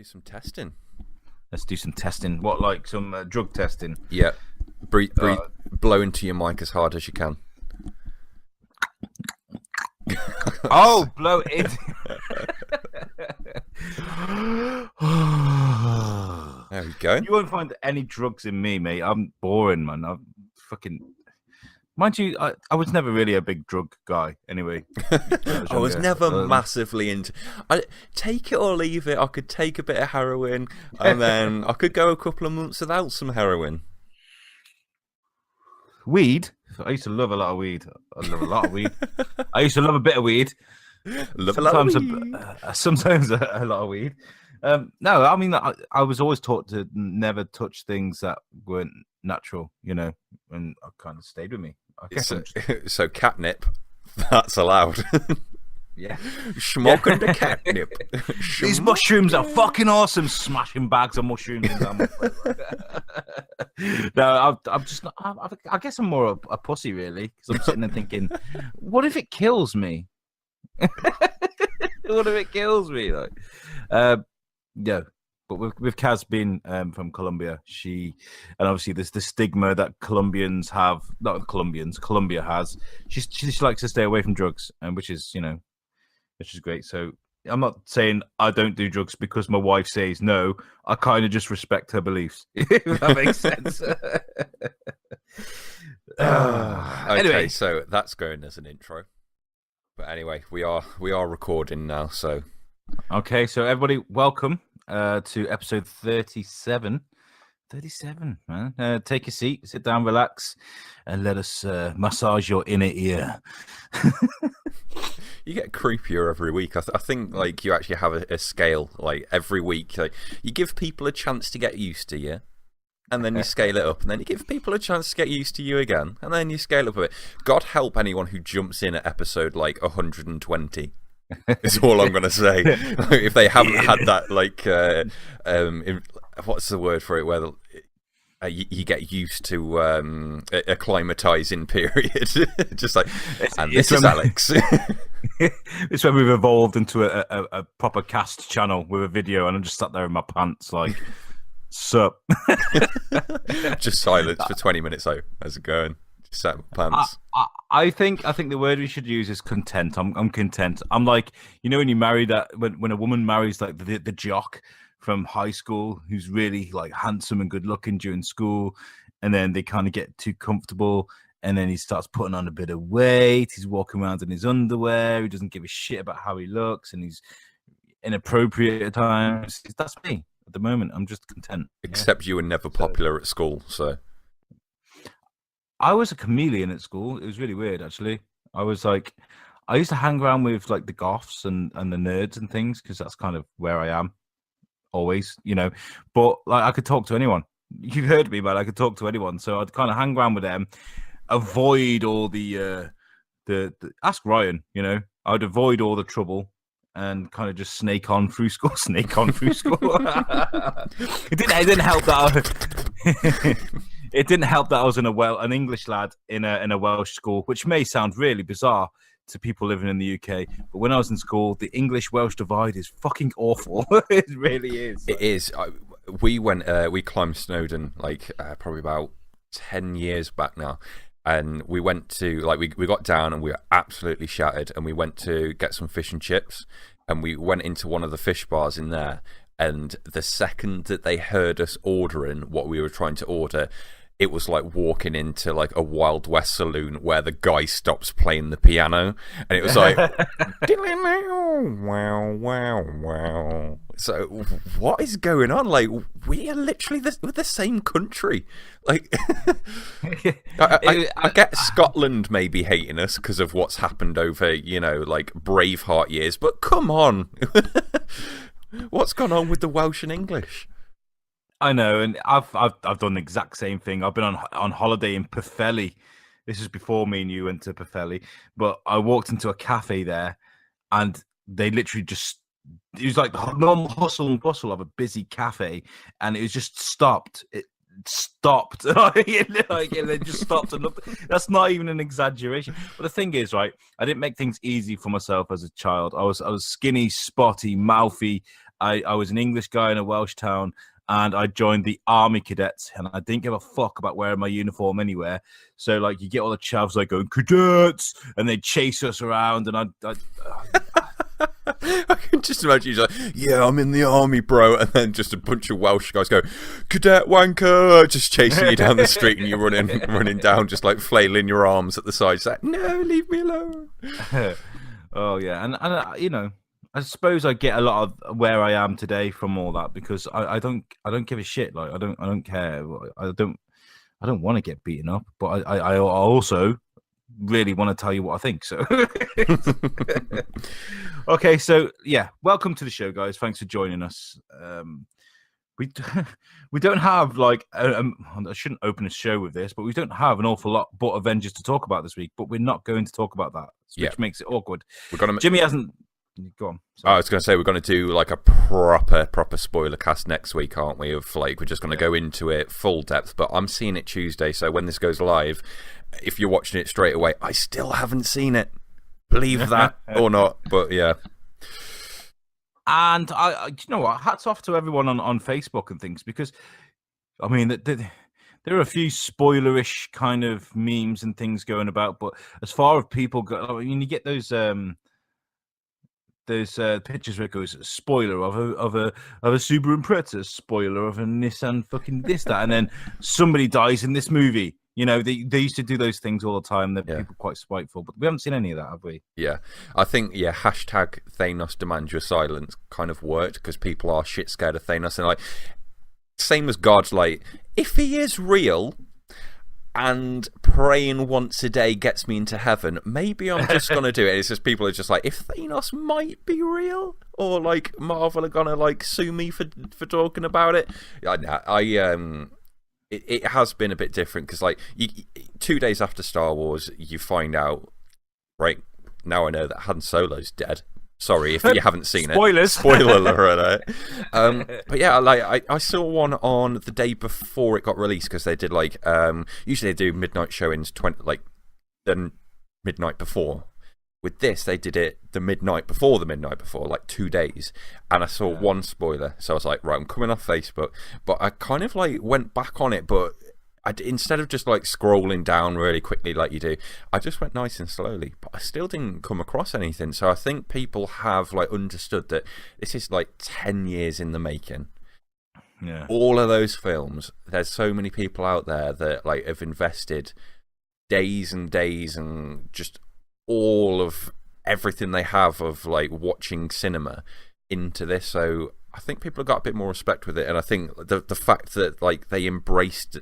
some testing. Let's do some testing. What, like some drug testing? Yeah. Breathe, blow into your mic as hard as you can. Oh, blow it. There we go. You won't find any drugs in me, mate. I'm boring, man. I'm fucking... Mind you, I was never really a big drug guy, anyway. I was never massively into... take it or leave it. I could take a bit of heroin, and then I could go a couple of months without some heroin. Weed? I used to love a lot of weed. I love a lot of weed. I used to love a bit of weed. Sometimes a lot of weed. No, I mean, I was always taught to never touch things that weren't natural, you know, and I kind of stayed with me. I guess so catnip, that's allowed. Yeah. Smoking the catnip. These mushrooms are fucking awesome. Smashing bags of mushrooms. No, I'm just not. I guess I'm more a pussy, really, because I'm sitting there thinking, what if it kills me? What if it kills me? Like, yeah. But with Kaz being from Colombia, and obviously there's the stigma that Colombia has. She likes to stay away from drugs, and which is great. So I'm not saying I don't do drugs because my wife says no. I kind of just respect her beliefs. If that makes sense. Okay, anyway, so that's going as an intro. But anyway, we are recording now. So okay, so everybody, welcome to episode 37. 37, man. Take a seat, sit down, relax, and let us massage your inner ear. You get creepier every week. I think like you actually have a scale. Like every week, like, you give people a chance to get used to you, and then you scale it up, and then you give people a chance to get used to you again, and then you scale up a bit. God help anyone who jumps in at episode like 120. Is all I'm gonna say. If they haven't had that, like, what's the word for it? Where you get used to acclimatizing period. Just like, and this is Alex. It's when we've evolved into a proper cast channel with a video, and I'm just sat there in my pants, like, sup. Just silence for 20 minutes. So, how's it going? Just sat in my pants. I think the word we should use is content. I'm content. I'm like, you know, when you marry when a woman marries like the jock from high school who's really like handsome and good looking during school, and then they kind of get too comfortable, and then he starts putting on a bit of weight. He's walking around in his underwear. He doesn't give a shit about how he looks, and he's inappropriate at times. That's me at the moment. I'm just content. Except you were never popular at school, so. I was a chameleon at school. It was really weird, actually. I used to hang around with like the goths and the nerds and things, because that's kind of where I am always, you know. But like, I could talk to anyone. You've heard me, man. I could talk to anyone. So I'd kind of hang around with them, avoid all the ask Ryan, you know. I'd avoid all the trouble and kind of just snake on through school. It didn't help that. It didn't help that I was in an English lad in a Welsh school, which may sound really bizarre to people living in the UK. But when I was in school, the English-Welsh divide is fucking awful. It really is. It is. We climbed Snowdon like probably about 10 years back now. And we went to, like, we got down and we were absolutely shattered. And we went to get some fish and chips. And we went into one of the fish bars in there. And the second that they heard us ordering what we were trying to order, it was like walking into like a Wild West saloon where the guy stops playing the piano, and it was like, wow, wow, wow. So what is going on? Like, we are literally we're the same country. Like, I get Scotland maybe hating us because of what's happened over, you know, like Braveheart years, but come on. What's gone on with the Welsh and English? I know, and I've done the exact same thing. I've been on holiday in Pwllheli. This is before me and you went to Pwllheli, but I walked into a cafe there, and they literally it was like the normal hustle and bustle of a busy cafe, and it was just stopped. It stopped. Like, they just stopped. And that's not even an exaggeration. But the thing is, right, I didn't make things easy for myself as a child. I was skinny, spotty, mouthy, I was an English guy in a Welsh town, and I joined the army cadets, and I didn't give a fuck about wearing my uniform anywhere. So like, you get all the chavs like going cadets, and they chase us around, and I can just imagine you like, yeah, I'm in the army, bro, and then just a bunch of Welsh guys go, cadet wanker, just chasing you down the street, and you're running down, just like flailing your arms at the side. It's like, no, leave me alone. Oh yeah, and you know, I suppose I get a lot of where I am today from all that, because I don't give a shit. Like I don't care. I don't want to get beaten up, but I also really want to tell you what I think. So okay, so yeah, welcome to the show, guys. Thanks for joining us. We don't have like I shouldn't open a show with this, but we don't have an awful lot but Avengers to talk about this week. But we're not going to talk about that, which makes it awkward. Jimmy hasn't. Go on. Sorry. I was going to say we're going to do like a proper spoiler cast next week, aren't we? Of like, we're just going to go into it full depth. But I'm seeing it Tuesday, so when this goes live, if you're watching it straight away, I still haven't seen it. Believe that or not, but yeah. And I you know what? Hats off to everyone on Facebook and things, because I mean there are a few spoilerish kind of memes and things going about, but as far as people go, I mean, you get those pictures where it goes spoiler of a Subaru Impreza, spoiler of a Nissan fucking this that, and then somebody dies in this movie. You know, they used to do those things all the time. They're people quite spiteful, but we haven't seen any of that, have we? Yeah, I think hashtag Thanos demand your silence kind of worked, because people are shit scared of Thanos, and like same as God's like, if he is real and praying once a day gets me into heaven, maybe I'm just gonna do it. It's just people are just like, if Thanos might be real, or like Marvel are gonna like sue me for talking about it. It has been a bit different, because like 2 days after Star Wars, you find out, right now I know that Han Solo's dead. Sorry if you haven't seen Spoilers. it. Spoiler alert. But yeah, like I saw one on the day before it got released, because they did like usually they do midnight showings the midnight before. With this, they did it the midnight before, like 2 days, and I saw one spoiler, so I was like, right, I'm coming off Facebook, but I kind of like went back on it, but instead of just like scrolling down really quickly like you do, I just went nice and slowly, but I still didn't come across anything. So I think people have like understood that this is like 10 years in the making. Yeah. All of those films, there's so many people out there that like have invested days and days and just all of everything they have of like watching cinema into this. So I think people have got a bit more respect with it, and I think the fact that like they embraced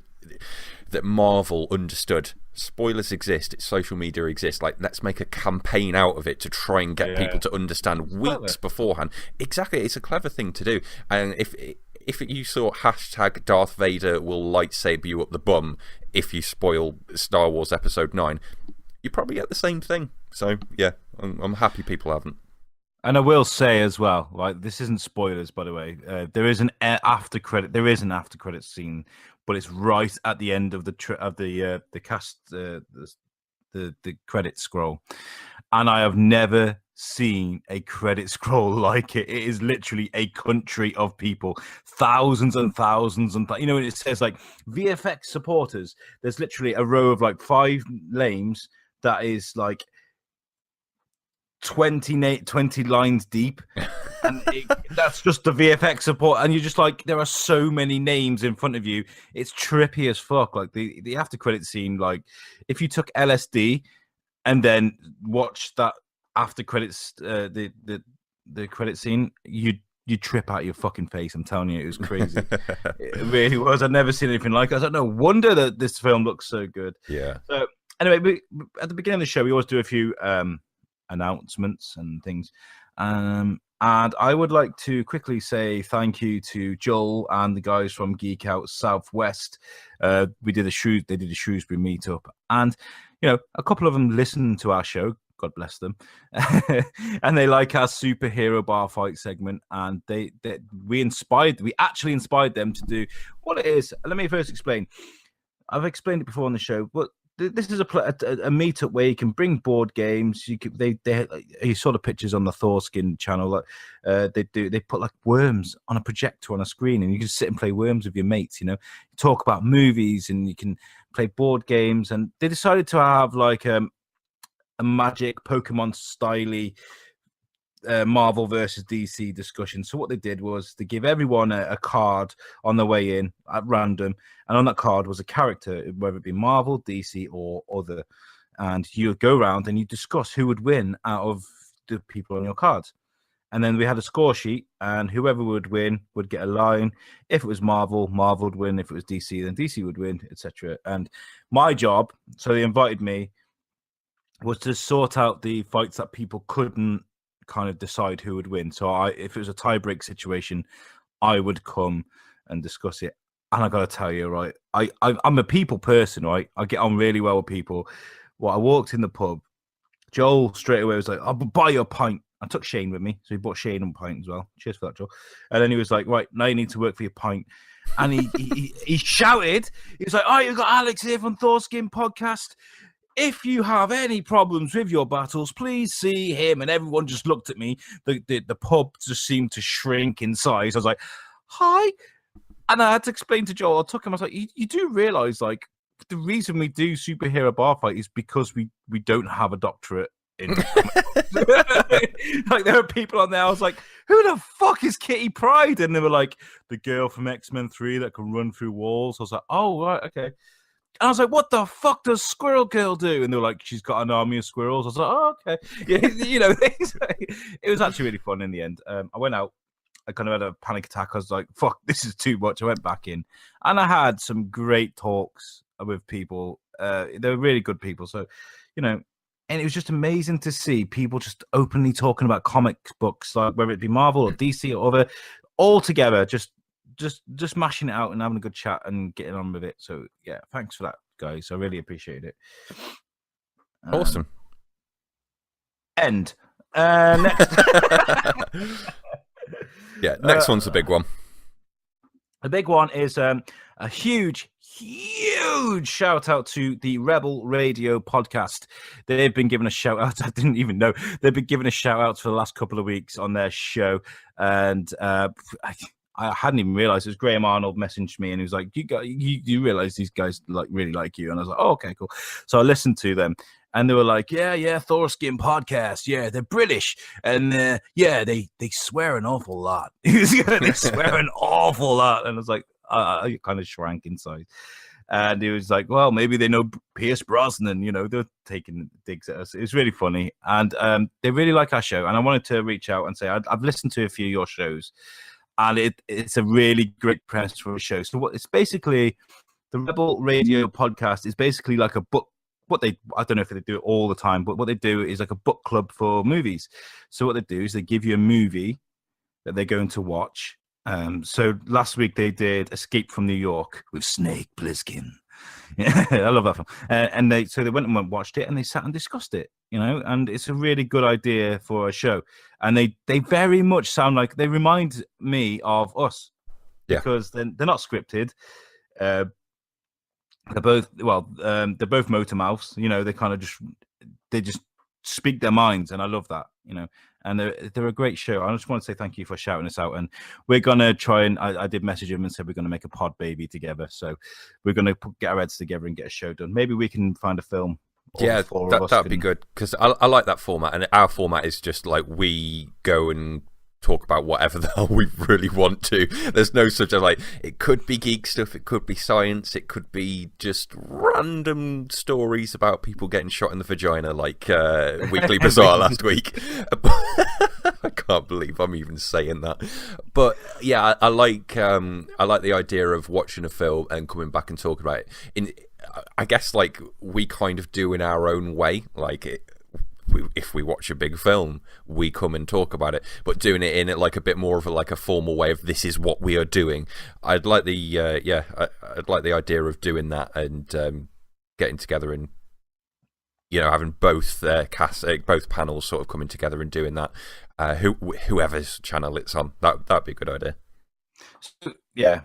that Marvel understood spoilers exist, social media exists, like let's make a campaign out of it to try and get people to understand weeks beforehand. Exactly, it's a clever thing to do. And if you saw hashtag Darth Vader will lightsaber you up the bum if you spoil Star Wars Episode 9, you probably get the same thing. So yeah, I'm happy people haven't. And I will say as well, like, this isn't spoilers, by the way. There is an after credit. There is an after credit scene, but it's right at the end of the cast, the credit scroll. And I have never seen a credit scroll like it. It is literally a country of people, thousands and thousands, and you know, it says like VFX supporters. There's literally a row of like 5 names that is like 20 lines deep, and that's just the VFX support, and you're just like, there are so many names in front of you. It's trippy as fuck. Like the after credit scene, like if you took LSD and then watched that after credits, the credit scene, you trip out your fucking face. I'm telling you, it was crazy. It really was. I'd never seen anything like it. I was like, no wonder that this film looks so good. Yeah. So anyway, at the beginning of the show, we always do a few announcements and things, and I would like to quickly say thank you to Joel and the guys from Geek Out Southwest. They did a Shrewsbury meetup, and you know, a couple of them listened to our show, God bless them, and they like our superhero bar fight segment, and we actually inspired them to do what it is. Let me first explain. I've explained it before on the show, but this is a meetup where you can bring board games. You saw the pictures on the Thors-Kin channel. Like they put like worms on a projector on a screen, and you can sit and play worms with your mates. You talk about movies, and you can play board games. And they decided to have like a Magic Pokemon styley Marvel versus DC discussion. So what they did was they give everyone a card on the way in at random, and on that card was a character, whether it be Marvel, DC, or other. And you go around and you discuss who would win out of the people on your cards. And then we had a score sheet, and whoever would win would get a line. If it was Marvel, Marvel would win. If it was DC, then DC would win, etc. And my job, so they invited me, was to sort out the fights that people couldn't kind of decide who would win. So if it was a tie-break situation, I would come and discuss it. And I got to tell you, right, I'm a people person, right? I get on really well with people. Well, I walked in the pub. Joel straight away was like, I'll buy you a pint. I took Shane with me, so he bought Shane a pint as well. Cheers for that, Joel. And then he was like, right, now you need to work for your pint. And he shouted, he was like, oh, you got Alex here from Thors-Kin podcast. If you have any problems with your battles, please see him. And everyone just looked at me. The pub just seemed to shrink in size. I was like, hi. And I had to explain to Joel. I took him. I was like, you do realize, like, the reason we do superhero bar fight is because we don't have a doctorate in like, there are people on there. I was like, who the fuck is Kitty Pryde? And they were like, the girl from X-Men 3 that can run through walls. I was like, oh, right, okay. And I was like, what the fuck does Squirrel Girl do? And they were like, she's got an army of squirrels. I was like, oh, okay. Yeah, it was actually really fun in the end. I went out. I kind of had a panic attack. I was like, fuck, this is too much. I went back in. And I had some great talks with people. They were really good people. So, and it was just amazing to see people just openly talking about comic books, like whether it be Marvel or DC or other, all together, just mashing it out and having a good chat and getting on with it. So yeah, thanks for that, guys. I really appreciate it. Awesome. End. Next. Yeah, next one's a big one. The big one is a huge shout out to the Rebel Radio podcast. They've been given a shout out. I didn't even know they've been given a shout out for the last couple of weeks on their show, and I hadn't even realized it was Graham Arnold messaged me and he was like, you realize these guys really like you? And I was like, oh, okay, cool. So I listened to them and they were like, yeah, Thors-Kin podcast. Yeah, they're British. And they swear an awful lot. They swear an awful lot. And I was like, I kind of shrank inside. And he was like, well, maybe they know Pierce Brosnan, they're taking digs at us. It was really funny. And they really like our show. And I wanted to reach out and say, I've listened to a few of your shows. And it's a really great premise for a show. So it's basically, the Rebel Radio podcast is basically like a book. I don't know if they do it all the time, but what they do is like a book club for movies. So what they do is they give you a movie that they're going to watch. So last week they did Escape from New York with Snake Plissken. Yeah, I love that film. And they went and watched it and they sat and discussed it, and it's a really good idea for a show. And they very much sound like, they remind me of us because they're not scripted. They're both motor mouths, they kind of just speak their minds. And I love that, and they're a great show. I just want to say thank you for shouting us out. And we're going to try and I did message him and said we're going to make a pod baby together. So we're going to get our heads together and get a show done. Maybe we can find a film. Yeah, that'd be good because I like that format. And our format is just like we go and talk about whatever the hell we really want to. There's no such a like, it could be geek stuff, it could be science, it could be just random stories about people getting shot in the vagina like Weekly Bazaar last week. I can't believe I'm even saying that. But yeah, I like the idea of watching a film and coming back and talking about it. I guess like we kind of do in our own way, like if we watch a big film, we come and talk about it, but doing it in like a bit more of a formal way of this is what we are doing. I'd like the I'd like the idea of doing that and getting together and having both both panels sort of coming together and doing that. Whoever's channel it's on, that'd be a good idea. So, yeah,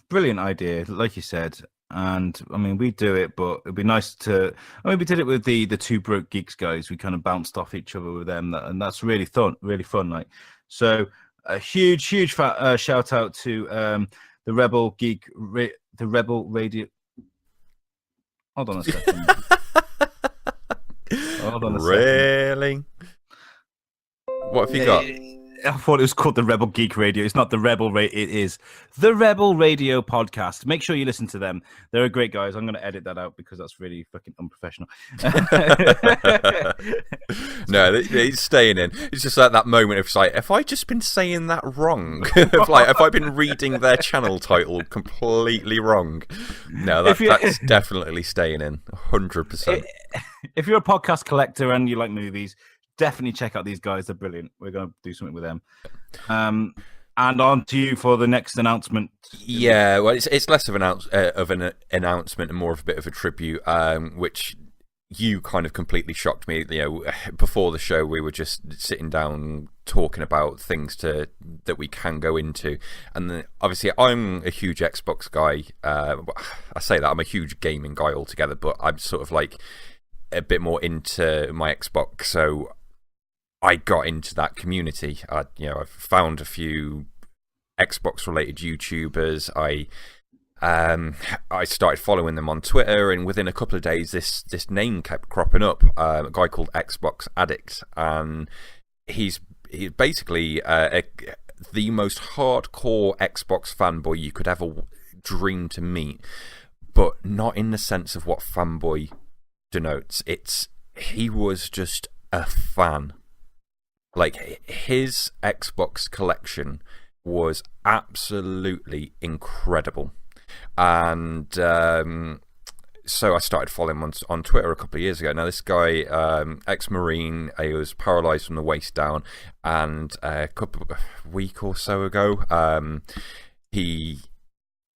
Brilliant idea, like you said. And I mean, we do it, but it'd be nice to. I mean, we did it with the Two Broke Geeks guys. We kind of bounced off each other with them, and that's really fun. Really fun. Like, so a huge shout out to the Rebel Geek, the Rebel Radio. Hold on a second. Hold on a Really? What have you got? I thought it was called the Rebel Geek Radio. It's not the Rebel Radio. It is the Rebel Radio podcast. Make sure you listen to them. They're great guys. I'm going to edit that out because that's really fucking unprofessional. No, it's staying in. It's just like that moment of like, have I just been saying that wrong? Like, have I been reading their channel title completely wrong? No, that's definitely staying in. 100%. If you're a podcast collector and you like movies, definitely check out these guys. They're brilliant. We're going to do something with them. And on to you for the next announcement. Yeah, well, it's less of an announcement and more of a bit of a tribute, which you kind of completely shocked me. You know, before the show, we were just sitting down talking about things that we can go into, and then, obviously, I'm a huge Xbox guy. I say that I'm a huge gaming guy altogether, but I'm sort of like a bit more into my Xbox, so I got into that community. I've found a few Xbox-related YouTubers. I started following them on Twitter, and within a couple of days, this name kept cropping up. A guy called Xbox Addict, and he's basically the most hardcore Xbox fanboy you could ever dream to meet, but not in the sense of what fanboy denotes. He was just a fan. Like, his Xbox collection was absolutely incredible. And so I started following him on Twitter a couple of years ago. Now, this guy, ex-Marine, he was paralysed from the waist down, and a week or so ago, he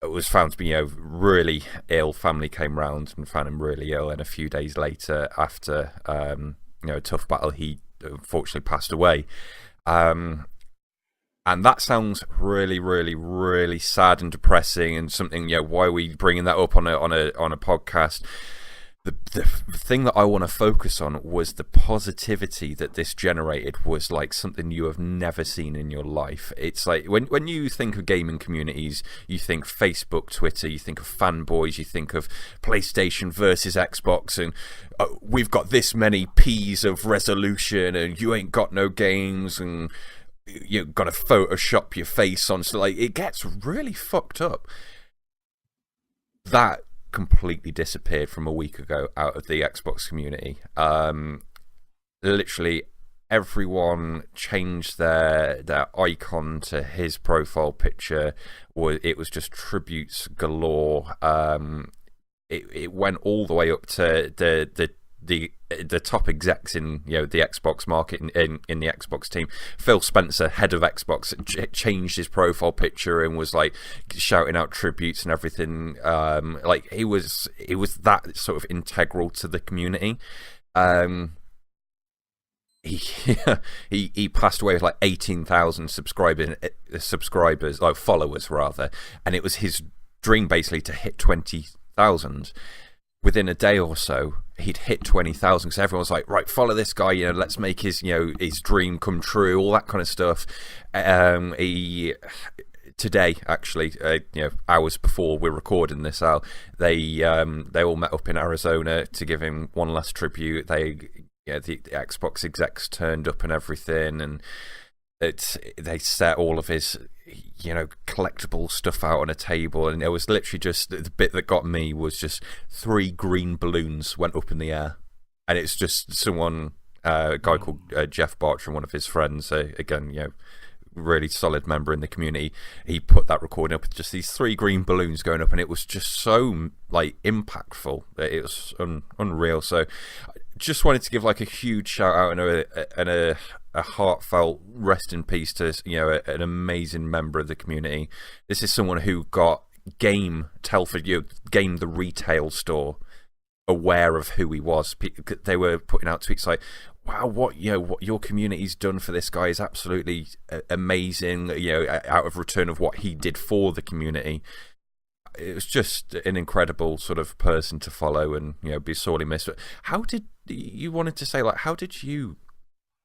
was found to be really ill. Family came round and found him really ill, and a few days later, after a tough battle, he unfortunately passed away. And that sounds really, really, really sad and depressing, and something. Why are we bringing that up on a podcast? The thing that I want to focus on was the positivity that this generated was like something you have never seen in your life. It's like when you think of gaming communities, you think Facebook, Twitter, you think of fanboys, you think of PlayStation versus Xbox, and we've got this many P's of resolution, and you ain't got no games, and you've got to Photoshop your face on. So like, it gets really fucked up. That completely disappeared from a week ago out of the Xbox community. Literally everyone changed their icon to his profile picture. It was just tributes galore. It went all the way up to the top execs in the Xbox market in the Xbox team. Phil Spencer, head of Xbox, changed his profile picture and was like shouting out tributes and everything. Like he was that sort of integral to the community. He passed away with like 18,000 subscribers, like followers rather, and it was his dream basically to hit 20,000. Within a day or so, he'd hit 20,000 because everyone was like, right, follow this guy, let's make his his dream come true, all that kind of stuff. Today, actually, hours before we're recording this out, they all met up in Arizona to give him one last tribute. The Xbox execs turned up and everything, and they set all of his collectible stuff out on a table, and it was literally just the bit that got me was just 3 green balloons went up in the air, and it's just someone, a guy called Jeff Bartram, one of his friends, again, really solid member in the community. He put that recording up with just these 3 green balloons going up, and it was just so like impactful. It was unreal. So just wanted to give like a huge shout out and a heartfelt rest in peace to an amazing member of the community. This is someone who got Game the retail store aware of who he was. They were putting out tweets like, wow, what your community's done for this guy is absolutely amazing, out of return of what he did for the community. it was just an incredible sort of person to follow, and be sorely missed. How did you wanted to say, like, how did you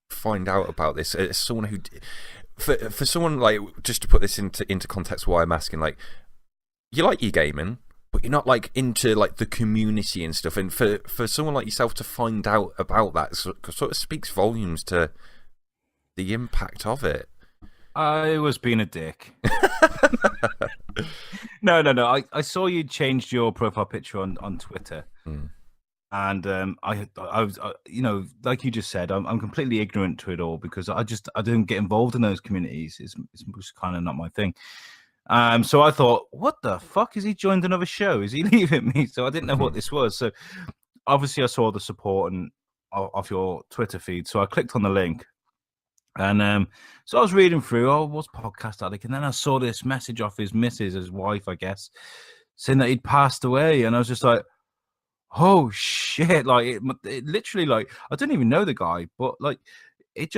find out about this as someone who, for someone like, just to put this into context, why I'm asking, like, you like your gaming, but you're not like into like the community and stuff, and for someone like yourself to find out about that sort of speaks volumes to the impact of it. I was being a dick. No. I saw you changed your profile picture on Twitter, and I was, like you just said, I'm completely ignorant to it all because I didn't get involved in those communities. It's kind of not my thing. So I thought, what the fuck? Is he joined another show? Is he leaving me? So I didn't know what this was. So obviously I saw the support of your Twitter feed. So I clicked on the link. And so I was reading through, what's Podcast Addict? And then I saw this message off his missus, his wife, I guess, saying that he'd passed away. And I was just like, oh, shit. Like, it literally, like, I didn't even know the guy, but, like, it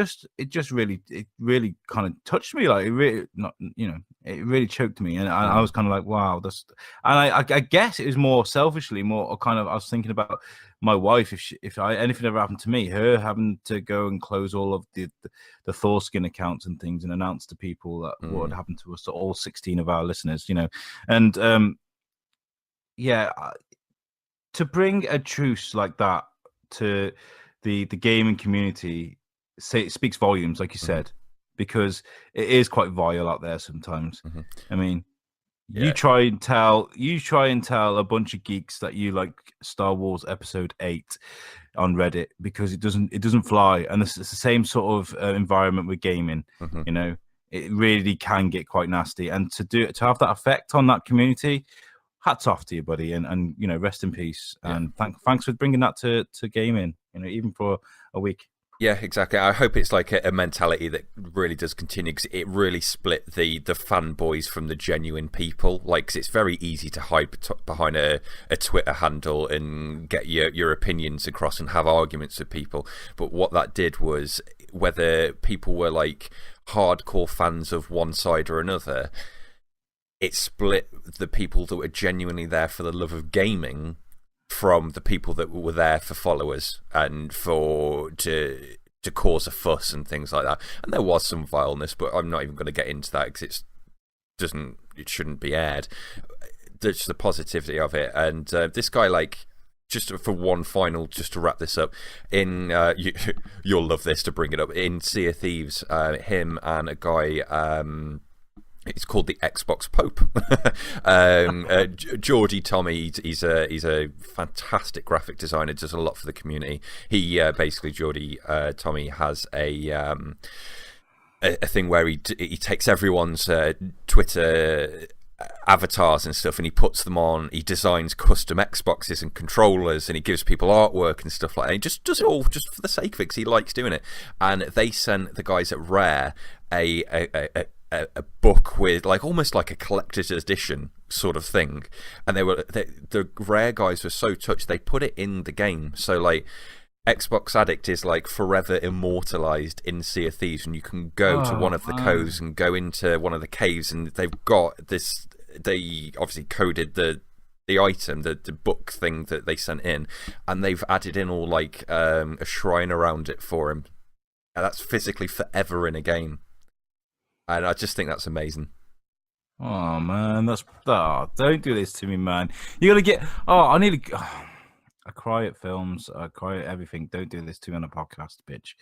really kind of touched me. Like, it really, it really choked me. And I was kind of like, wow. And I guess it was more selfishly, more kind of, I was thinking about my wife, if anything ever happened to me, her having to go and close all of the Thors-Kin accounts and things and announce to people that what had happened to us, to all 16 of our listeners, and to bring a truce like that to the gaming community, it speaks volumes, like you said, because it is quite vile out there sometimes. I mean, you try and tell a bunch of geeks that you like Star Wars Episode 8 on Reddit because it doesn't fly, and it's the same sort of environment with gaming. It really can get quite nasty, and to have that effect on that community, hats off to you, buddy, and rest in peace. And thanks for bringing that to gaming, even for a week. Yeah, exactly. I hope it's like a mentality that really does continue, because it really split the fanboys from the genuine people. Like, 'cause it's very easy to hide behind a Twitter handle and get your opinions across and have arguments with people. But what that did was, whether people were like hardcore fans of one side or another, it split the people that were genuinely there for the love of gaming from the people that were there for followers and to cause a fuss and things like that. And there was some vileness, but I'm not even going to get into that because it shouldn't be aired. There's the positivity of it, and this guy, like, just for one final, just to wrap this up, in you'll love this to bring it up, in Sea of Thieves, him and a guy. It's called the Xbox Pope. Geordie Tommy, he's a fantastic graphic designer, does a lot for the community. He basically, Geordie Tommy has a thing where he takes everyone's Twitter avatars and stuff, and he puts them on. He designs custom Xboxes and controllers, and he gives people artwork and stuff like that. He just does it all just for the sake of it, because he likes doing it. And they sent the guys at Rare a book with, like, almost like a collector's edition sort of thing, and the Rare guys were so touched they put it in the game. So, like, Xbox Addict is like forever immortalized in Sea of Thieves, and you can go to one of the coves and go into one of the caves, and they've got this. They obviously coded the item, the book thing that they sent in, and they've added in all like a shrine around it for him, and that's physically forever in a game. And I just think that's amazing. Oh man, don't do this to me, man. You gotta get. I need to. I cry at films. I cry at everything. Don't do this to me on a podcast, bitch.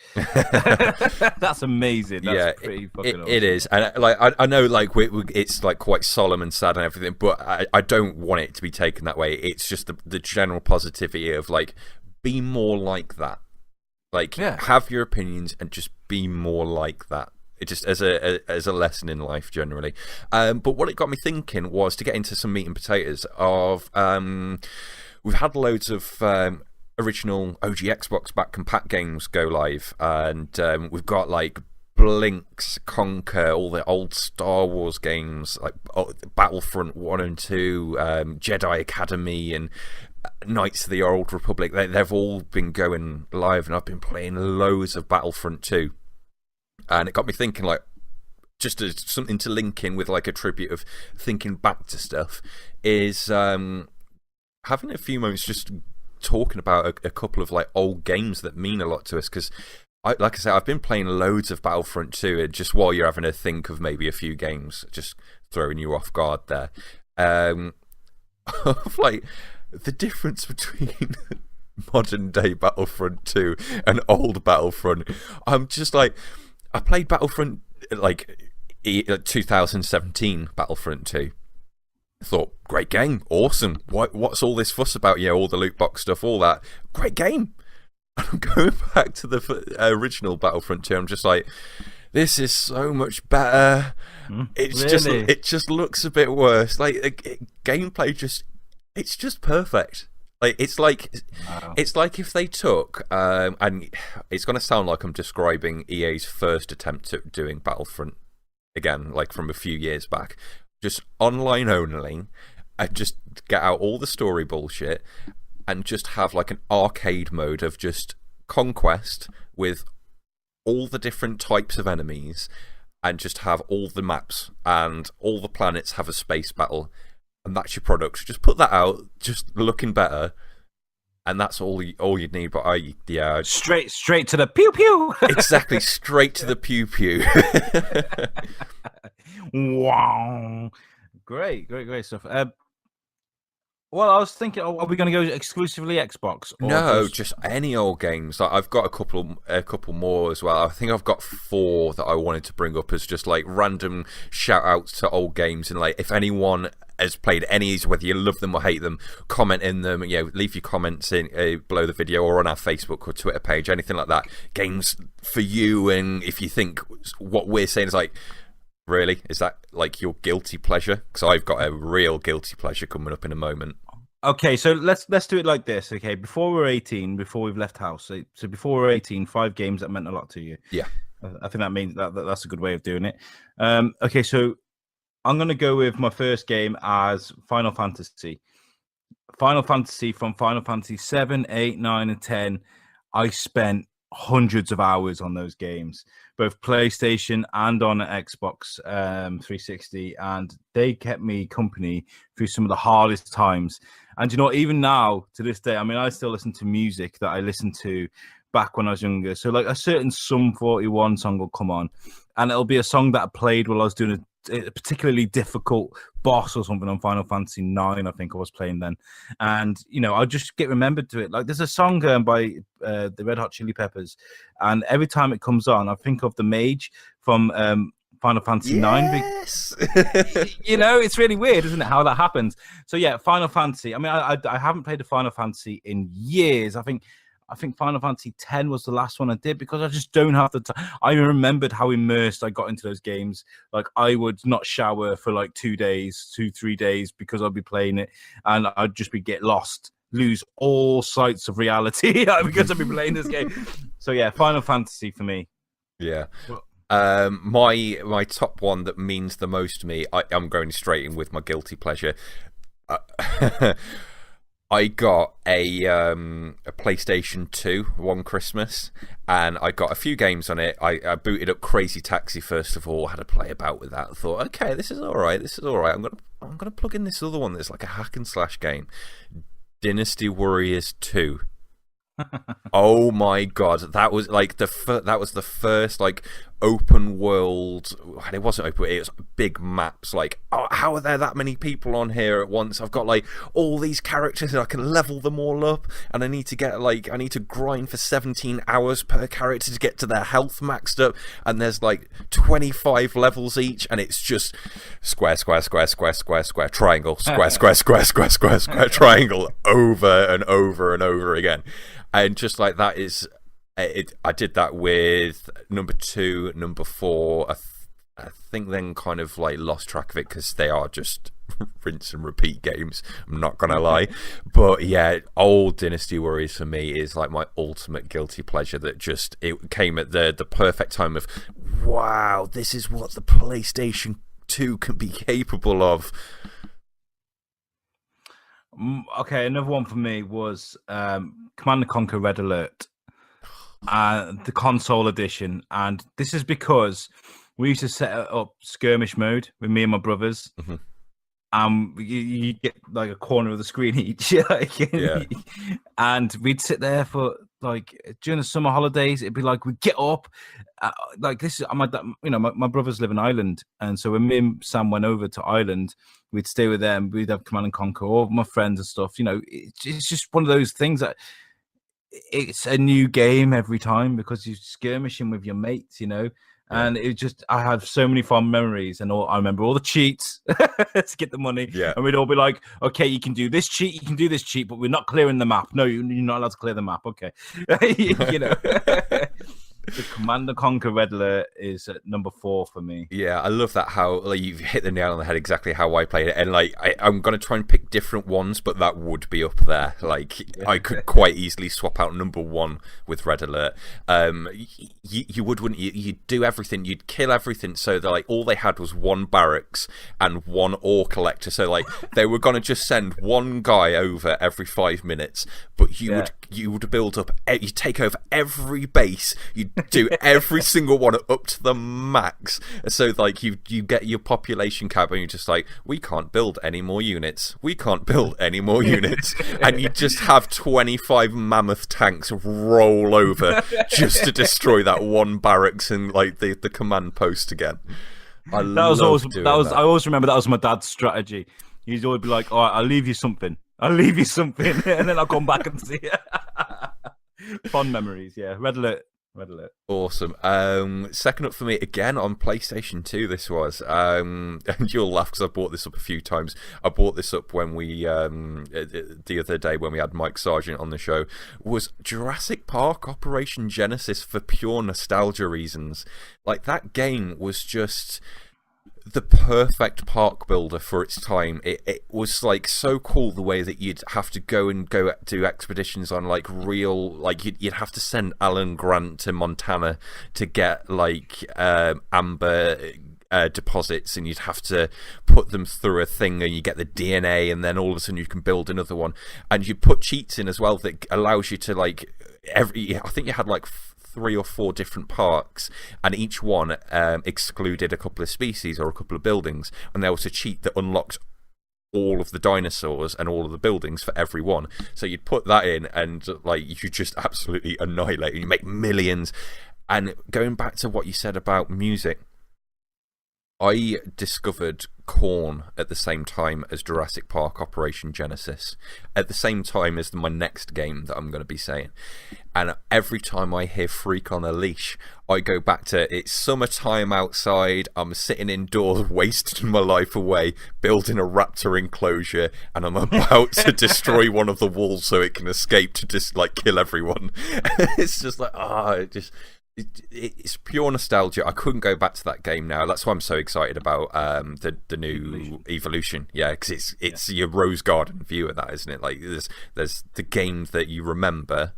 That's amazing. That's pretty fucking awesome. It is, and like I know, like it's like quite solemn and sad and everything, but I don't want it to be taken that way. It's just the general positivity of, like, be more like that. Like, have your opinions and just be more like that. It just as a lesson in life generally. But what it got me thinking was to get into some meat and potatoes of. We've had loads of original OG Xbox back compat games go live, and we've got like Blinks, Conquer, all the old Star Wars games like Battlefront 1 and 2, Jedi Academy, and Knights of the Old Republic. They've all been going live, and I've been playing loads of Battlefront 2. And it got me thinking, like, just as something to link in with like a tribute of thinking back to stuff, is having a few moments just talking about a couple of like old games that mean a lot to us. Because like I said, I've been playing loads of Battlefront 2, and just while you're having to think of maybe a few games, just throwing you off guard there, of like the difference between modern day Battlefront 2 and old Battlefront. I'm just like, I played Battlefront like 2017 Battlefront 2. Thought, great game, awesome. What's all this fuss about? You know, all the loot box stuff, all that. Great game. And I'm going back to the original Battlefront 2. I'm just like, this is so much better. It's really? It just looks a bit worse. Like gameplay, it's just perfect. Like it's like if they took and it's going to sound like I'm describing EA's first attempt at doing Battlefront again, like from a few years back, just online only, and just get out all the story bullshit and just have like an arcade mode of just conquest with all the different types of enemies, and just have all the maps and all the planets have a space battle, and that's your product. Just put that out, just looking better, and that's all you'd need. But straight to the pew pew. Exactly, straight to the pew pew. Wow, great stuff. Well, I was thinking, are we going to go exclusively Xbox? Or no, just any old games. Like, I've got a couple more as well. I think I've got 4 that I wanted to bring up as just like random shout outs to old games. And like, if anyone has played any, whether you love them or hate them, comment in them. You know, leave your comments in below the video or on our Facebook or Twitter page, anything like that. Games for you, and if you think what we're saying is like, really, is that like your guilty pleasure? Because I've got a real guilty pleasure coming up in a moment. Okay, so let's do it like this. Okay, before we're 18, before we've left house. So before we're 18, 5 games that meant a lot to you. Yeah, I think that means that's a good way of doing it. Okay, so I'm gonna go with my first game as Final Fantasy. Final Fantasy, from Final Fantasy 7, 8, 9, and 10. I spent hundreds of hours on those games, both PlayStation and on Xbox 360, and they kept me company through some of the hardest times. And you know, even now to this day, I mean, I still listen to music that I listened to back when I was younger. So like a certain Sum 41 song will come on, and it'll be a song that I played while I was doing a particularly difficult boss or something on Final Fantasy 9, I think I was playing then. And, you know, I'll just get remembered to it. Like, there's a song by the Red Hot Chili Peppers, and every time it comes on, I think of the mage from Final Fantasy 9. You know, it's really weird, isn't it, how that happens? So, yeah, Final Fantasy. I mean, I haven't played a Final Fantasy in years. I think Final Fantasy 10 was the last one I did, because I just don't have the time. I remembered how immersed I got into those games. Like, I would not shower for like 3 days because I'd be playing it, and I'd just get lost, lose all sights of reality because I'd be playing this game. So yeah, Final Fantasy for me. Yeah. My top one that means the most to me, I'm going straight in with my guilty pleasure. I got a PlayStation 2 one Christmas, and I got a few games on it. I booted up Crazy Taxi first of all, had to play about with that. I thought, okay, this is all right. I'm gonna plug in this other one that's like a hack and slash game, Dynasty Warriors 2. Oh my god, that was like the first like open world. It wasn't open, it was big maps. Like, oh, how are there that many people on here at once? I've got like all these characters and I can level them all up, and I need to grind for 17 hours per character to get to their health maxed up, and there's like 25 levels each, and it's just square, triangle, square, triangle, over and over and over again. And just like that is it. I did that with number 2, number 4. I think then kind of like lost track of it because they are just rinse and repeat games. I'm not gonna lie, but yeah, old Dynasty Warriors for me is like my ultimate guilty pleasure. That just it came at the perfect time of, wow, this is what the PlayStation 2 can be capable of. Okay, another one for me was Command & Conquer Red Alert, the console edition. And this is because we used to set up skirmish mode with me and my brothers. Mhm. You get like a corner of the screen each, like, Yeah. and we'd sit there for like during the summer holidays. It'd be like we get up, like this is my brothers live in Ireland, and so when me and Sam went over to Ireland, we'd stay with them. We'd have Command and Conquer, all of my friends and stuff. It's just one of those things that it's a new game every time because you're skirmishing with your mates, And it just, I have so many fond memories, and I remember all the cheats to get the money. Yeah. And we'd all be like, okay, you can do this cheat, you can do this cheat, but we're not clearing the map. No, you're not allowed to clear the map. Okay. The Command and Conquer Red Alert is at number 4 for me. Yeah, I love that how like you've hit the nail on the head exactly how I played it, and like I'm gonna try and pick different ones, but that would be up there. Like I could quite easily swap out number 1 with Red Alert. You would, wouldn't you? You'd do everything, you'd kill everything, so that like all they had was 1 barracks and 1 ore collector. So like they were gonna just send 1 guy over every 5 minutes, but you would build up, you take over every base, you do every single one up to the max. So like you get your population cap, and you're just like, we can't build any more units. We can't build any more units, and you just have 25 mammoth tanks roll over just to destroy that 1 barracks and like the command post again. I always remember that was my dad's strategy. He'd always be like, all right, I'll leave you something, and then I'll come back and see it. Fond memories, yeah. Red Alert. Awesome. Second up for me again on PlayStation 2. This was, and you'll laugh because I brought this up a few times. I brought this up when we the other day when we had Mike Sargent on the show. Was Jurassic Park Operation Genesis for pure nostalgia reasons. Like that game was just the perfect park builder for its time. It was like so cool the way that you'd have to go do expeditions on like real, like you'd have to send Alan Grant to Montana to get like amber deposits, and you'd have to put them through a thing, and you get the DNA, and then all of a sudden you can build another one, and you put cheats in as well that allows you to like I think you had like 3 or 4 different parks, and each one excluded a couple of species or a couple of buildings, and there was a cheat that unlocked all of the dinosaurs and all of the buildings for every one. So you'd put that in, and like you could just absolutely annihilate, and you make millions. And going back to what you said about music, I discovered Korn at the same time as Jurassic Park Operation Genesis, at the same time as my next game that I'm going to be saying. And every time I hear Freak on a Leash, I go back to, it's summertime outside, I'm sitting indoors wasting my life away, building a raptor enclosure, and I'm about to destroy one of the walls so it can escape to just like kill everyone. It's just like, it's pure nostalgia. I couldn't go back to that game now. That's why I'm so excited about the new Evolution. Yeah, because it's your rose garden view of that, isn't it? Like there's the game that you remember,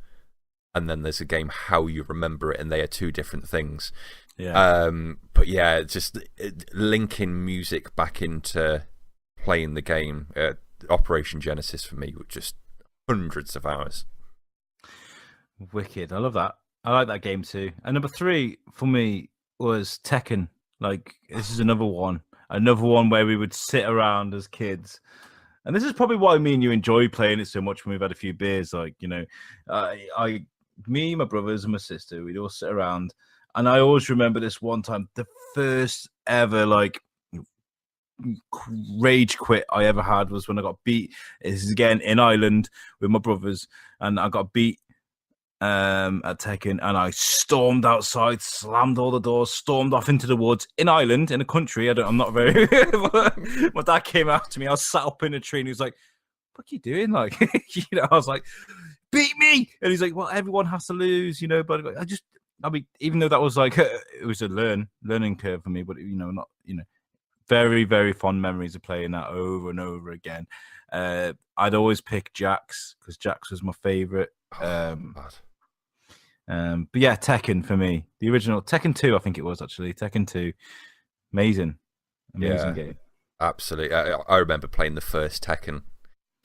and then there's a game how you remember it, and they are 2 different things. Yeah. But yeah, just linking music back into playing the game. Operation Genesis for me was just hundreds of hours. Wicked. I love that. I like that game too. And number 3 for me was Tekken. Like, this is another one where we would sit around as kids. And this is probably why me and you enjoy playing it so much when we've had a few beers. Like, me, my brothers, and my sister, we'd all sit around. And I always remember this one time, the first ever, like, rage quit I ever had was when I got beat. This is again in Ireland with my brothers, and I got beat at Tekken, and I stormed outside, slammed all the doors, stormed off into the woods in Ireland, in a country. I'm not very. My dad came after me. I was sat up in a tree, and he was like, "What are you doing?" Like, I was like, "Beat me!" And he's like, "Well, everyone has to lose, But I mean, even though that was like it was a learning curve for me, but not very, very fond memories of playing that over and over again. I'd always pick Jax because Jax was my favorite. But yeah, Tekken for me, the original Tekken 2, I think it was actually Tekken 2. Amazing game. Absolutely. I remember playing the first Tekken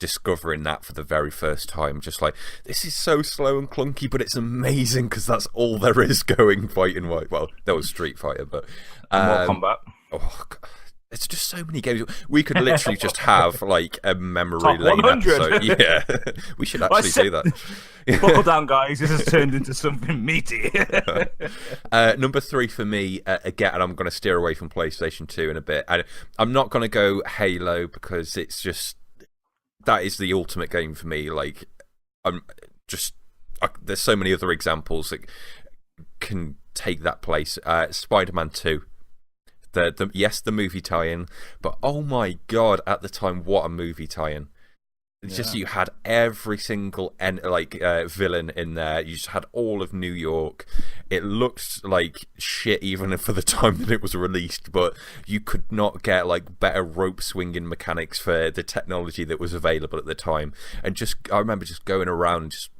discovering that for the very first time, just like, this is so slow and clunky, but it's amazing because that's all there is going fighting wise. Well, there was Street Fighter, but Mortal Kombat. Oh, God. It's just so many games. We could literally just have like a memory Top lane 100. episode. Yeah, we should actually do that. Buckle down, guys. This has turned into something meaty. Number 3 for me, again, and I'm going to steer away from PlayStation 2 in a bit. And I'm not going to go Halo because it's just, that is the ultimate game for me. Like, there's so many other examples that can take that place. Spider-Man 2. Yes, the movie tie-in, but oh my god, at the time, what a movie tie-in. It's just, you had every single villain in there. You just had all of New York. It looked like shit even for the time that it was released, but you could not get like better rope swinging mechanics for the technology that was available at the time. And just, I remember just going around just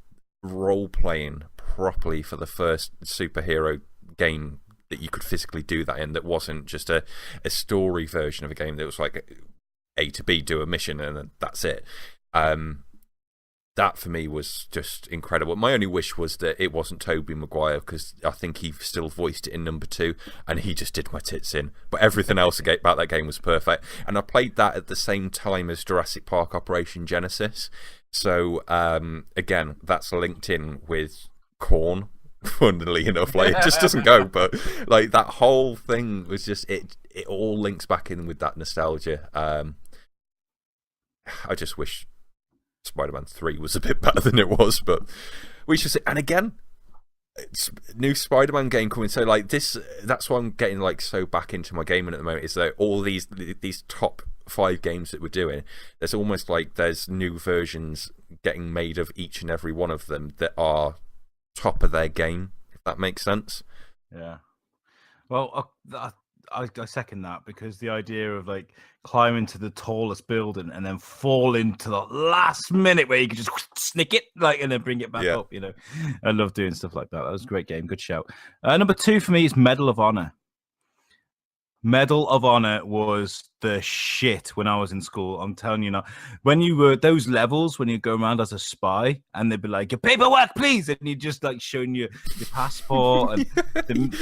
role playing properly for the first superhero game that you could physically do that in, that wasn't just a story version of a game that was like A to B, do a mission, and that's it. That for me was just incredible. My only wish was that it wasn't Tobey Maguire, because I think he still voiced it in number 2, and he just did my tits in. But everything else about that game was perfect. And I played that at the same time as Jurassic Park Operation Genesis. So, again, that's linked in with Korn. Funnily enough, like, it just doesn't go, but like that whole thing was just, it all links back in with that nostalgia. I just wish Spider-Man 3 was a bit better than it was, but we should say. And again, it's new Spider-Man game coming, so like this, that's why I'm getting like so back into my gaming at the moment, is that all these top 5 games that we're doing, there's almost like there's new versions getting made of each and every one of them that are top of their game, if that makes sense. Yeah. Well, I second that, because the idea of like climbing to the tallest building and then fall into the last minute where you can just snick it, like, and then bring it back up, you know. I love doing stuff like that. That was a great game. Good shout. Number 2 for me is Medal of Honor. Medal of Honor was the shit when I was in school. I'm telling you now. When you were those levels, when you go around as a spy, and they'd be like, "Your paperwork, please," and you just like showing your passport and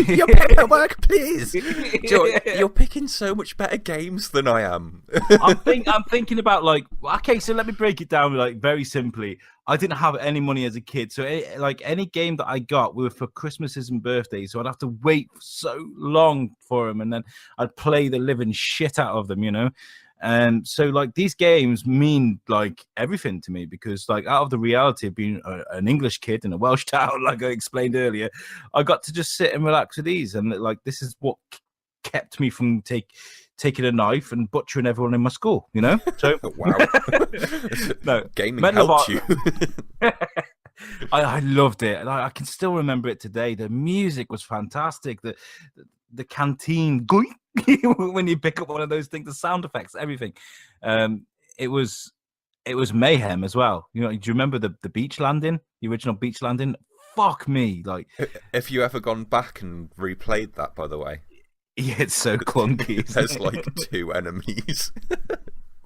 your paperwork, please. You're picking so much better games than I am. I'm thinking about like, okay, so let me break it down like very simply. I didn't have any money as a kid, so like any game that I got were for Christmases and birthdays, so I'd have to wait so long for them, and then I'd play the living shit out of them, you know. And so like these games mean like everything to me, because like out of the reality of being an English kid in a Welsh town, like I explained earlier, I got to just sit and relax with these, and like this is what kept me from taking a knife and butchering everyone in my school, you know? So wow. No, gaming helped you. I loved it. I can still remember it today. The music was fantastic. The canteen when you pick up one of those things, the sound effects, everything. It was mayhem as well. You know, do you remember the beach landing, the original beach landing? Fuck me, like. Have you ever gone back and replayed that, by the way? Yeah, it's so clunky. There's like 2 enemies.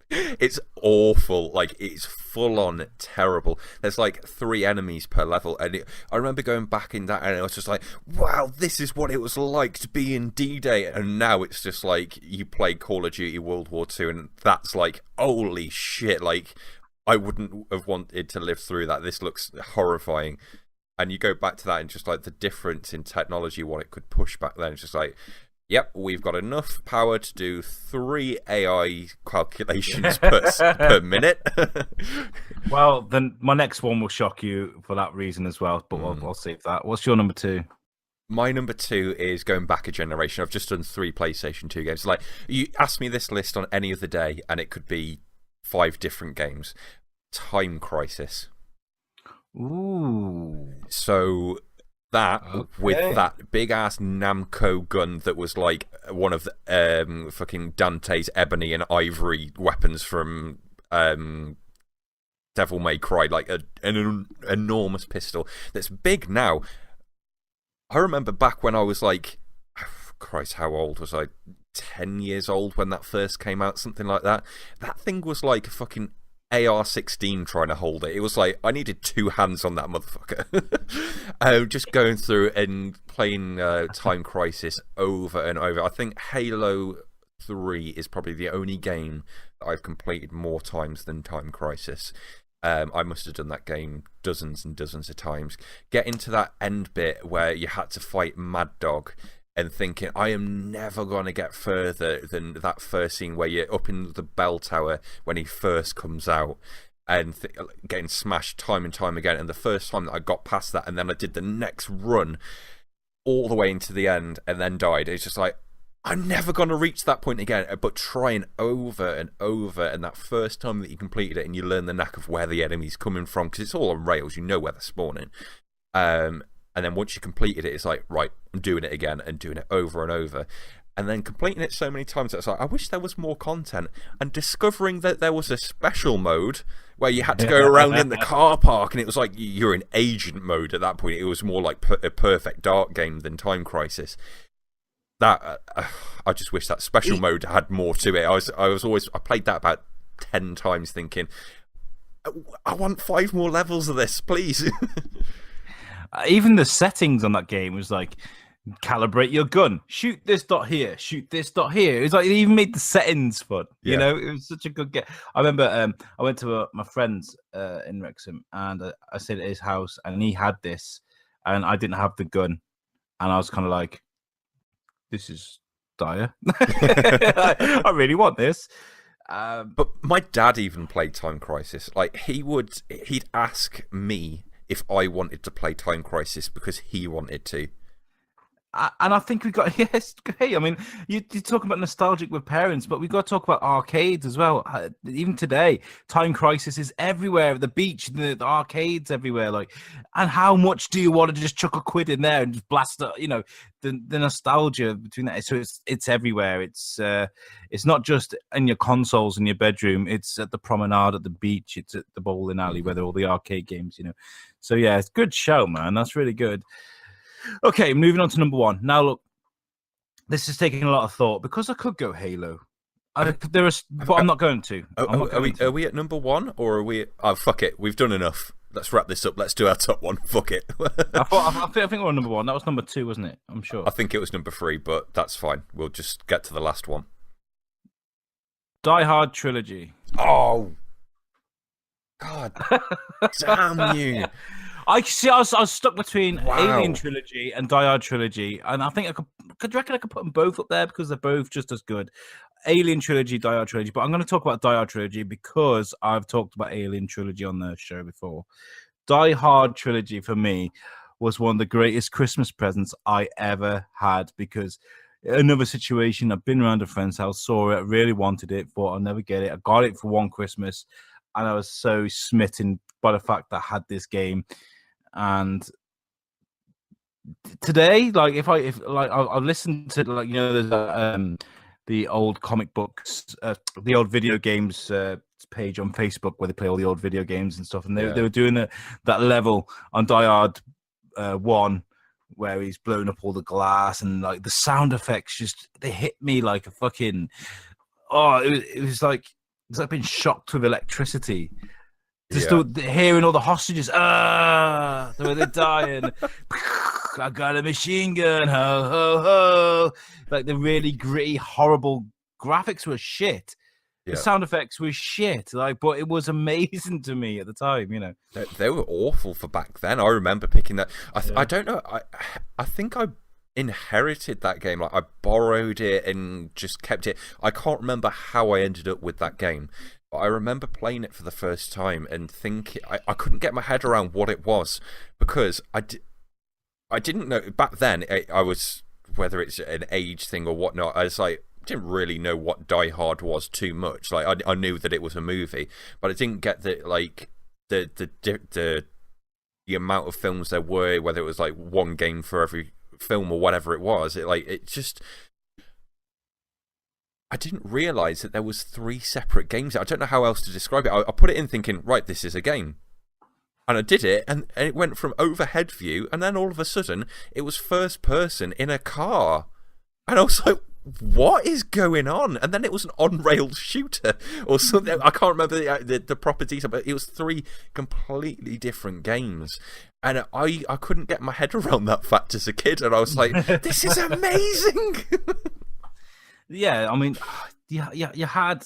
It's awful. Like, it's full on terrible. There's like 3 enemies per level, and I remember going back in that, and I was just like, wow, this is what it was like to be in D-Day. And now it's just like you play Call of Duty World War II, and that's like, holy shit, like I wouldn't have wanted to live through that. This looks horrifying. And you go back to that, and just like the difference in technology, what it could push back then, it's just like, yep, we've got enough power to do 3 AI calculations per minute. Well, then my next one will shock you for that reason as well, but I'll save that. What's your number 2? My number 2 is going back a generation. I've just done 3 PlayStation 2 games. Like, you ask me this list on any other day, and it could be 5 different games. Time Crisis. Ooh. So that, with that big ass Namco gun that was like one of the fucking Dante's ebony and ivory weapons from Devil May Cry, like an enormous pistol that's big now. I remember back when I was like, Christ, how old was I? 10 years old when that first came out, something like that. That thing was like a fucking AR-16 trying to hold it. It was like I needed 2 hands on that motherfucker. Just going through and playing Time Crisis over and over. I think Halo 3 is probably the only game that I've completed more times than Time Crisis. I must have done that game dozens and dozens of times. Getting to that end bit where you had to fight Mad Dog and thinking, I am never going to get further than that first scene where you're up in the bell tower when he first comes out and getting smashed time and time again. And the first time that I got past that and then I did the next run all the way into the end and then died, it's just like, I'm never going to reach that point again, but trying over and over. And that first time that you completed it and you learn the knack of where the enemy's coming from, because it's all on rails, you know where they're spawning. And then once you completed it, it's like, right, I'm doing it again and doing it over and over. And then completing it so many times, it's like, I wish there was more content. And discovering that there was a special mode where you had to go around in the car park, and it was like you're in agent mode at that point. It was more like a Perfect Dark game than Time Crisis. That I just wish that special mode had more to it. I played that about 10 times thinking, I want 5 more levels of this, please. Even the settings on that game was like, calibrate your gun, shoot this dot here, shoot this dot here. It was like they even made the settings fun. You know, it was such a good game. I remember I went to my friend's in Wrexham, and I stayed at his house, and he had this, and I didn't have the gun, and I was kind of like, this is dire. I really want this. But my dad even played Time Crisis. Like he'd ask me if I wanted to play Time Crisis because he wanted to. And I think we got hey, I mean, you talk about nostalgic with parents, but we've got to talk about arcades as well. Even today, Time Crisis is everywhere. The beach, the arcades everywhere. Like, and how much do you want to just chuck a quid in there and just blast it? You know, the nostalgia between that. So it's everywhere. It's not just in your consoles in your bedroom. It's at the promenade, at the beach. It's at the bowling alley where there are all the arcade games. You know, so yeah, it's a good show, man. That's really good. Okay, moving on to number 1. Now, look, this is taking a lot of thought because I could go Halo. But I'm not going to. Are we at number 1 or are we? Oh, fuck it. We've done enough. Let's wrap this up. Let's do our top 1. Fuck it. I think we're on number 1. That was number 2, wasn't it? I'm sure. I think it was number 3, but that's fine. We'll just get to the last one. Die Hard trilogy. Oh, God damn you! I was stuck between Alien trilogy and Die Hard trilogy, and I think I could put them both up there because they're both just as good. Alien trilogy, Die Hard trilogy, but I'm going to talk about Die Hard trilogy because I've talked about Alien trilogy on the show before. Die Hard trilogy for me was one of the greatest Christmas presents I ever had because another situation, I've been around a friend's house, saw it, really wanted it, thought I'll never get it. I got it for one Christmas, and I was so smitten by the fact that I had this game. And today, like if I listen to, like, you know, there's the old comic books, the old video games page on Facebook where they play all the old video games and stuff, and they were doing that level on Die Hard 1 where he's blowing up all the glass, and like the sound effects just, they hit me like a fucking it was like being shocked with electricity. Just hearing all the hostages, the way they're dying. I got a machine gun, ho, ho, ho. Like the really gritty, horrible graphics were shit. The sound effects were shit. Like, but it was amazing to me at the time, you know. They were awful for back then. I remember picking that. I don't know. I think I inherited that game. Like I borrowed it and just kept it. I can't remember how I ended up with that game. I remember playing it for the first time and thinking I couldn't get my head around what it was because I didn't know back then. I was, whether it's an age thing or whatnot, I was like, didn't really know what Die Hard was too much. Like I knew that it was a movie, but I didn't get the the amount of films there were, whether it was like one game for every film or whatever it was. I didn't realize that there was 3 separate games. I don't know how else to describe it. I put it in thinking, right, this is a game. And I did it, and it went from overhead view, and then all of a sudden, it was first person in a car. And I was like, what is going on? And then it was an on-rail shooter or something. I can't remember the proper detail, but it was 3 completely different games. And I couldn't get my head around that fact as a kid, and I was like, this is amazing. Yeah, I mean, you had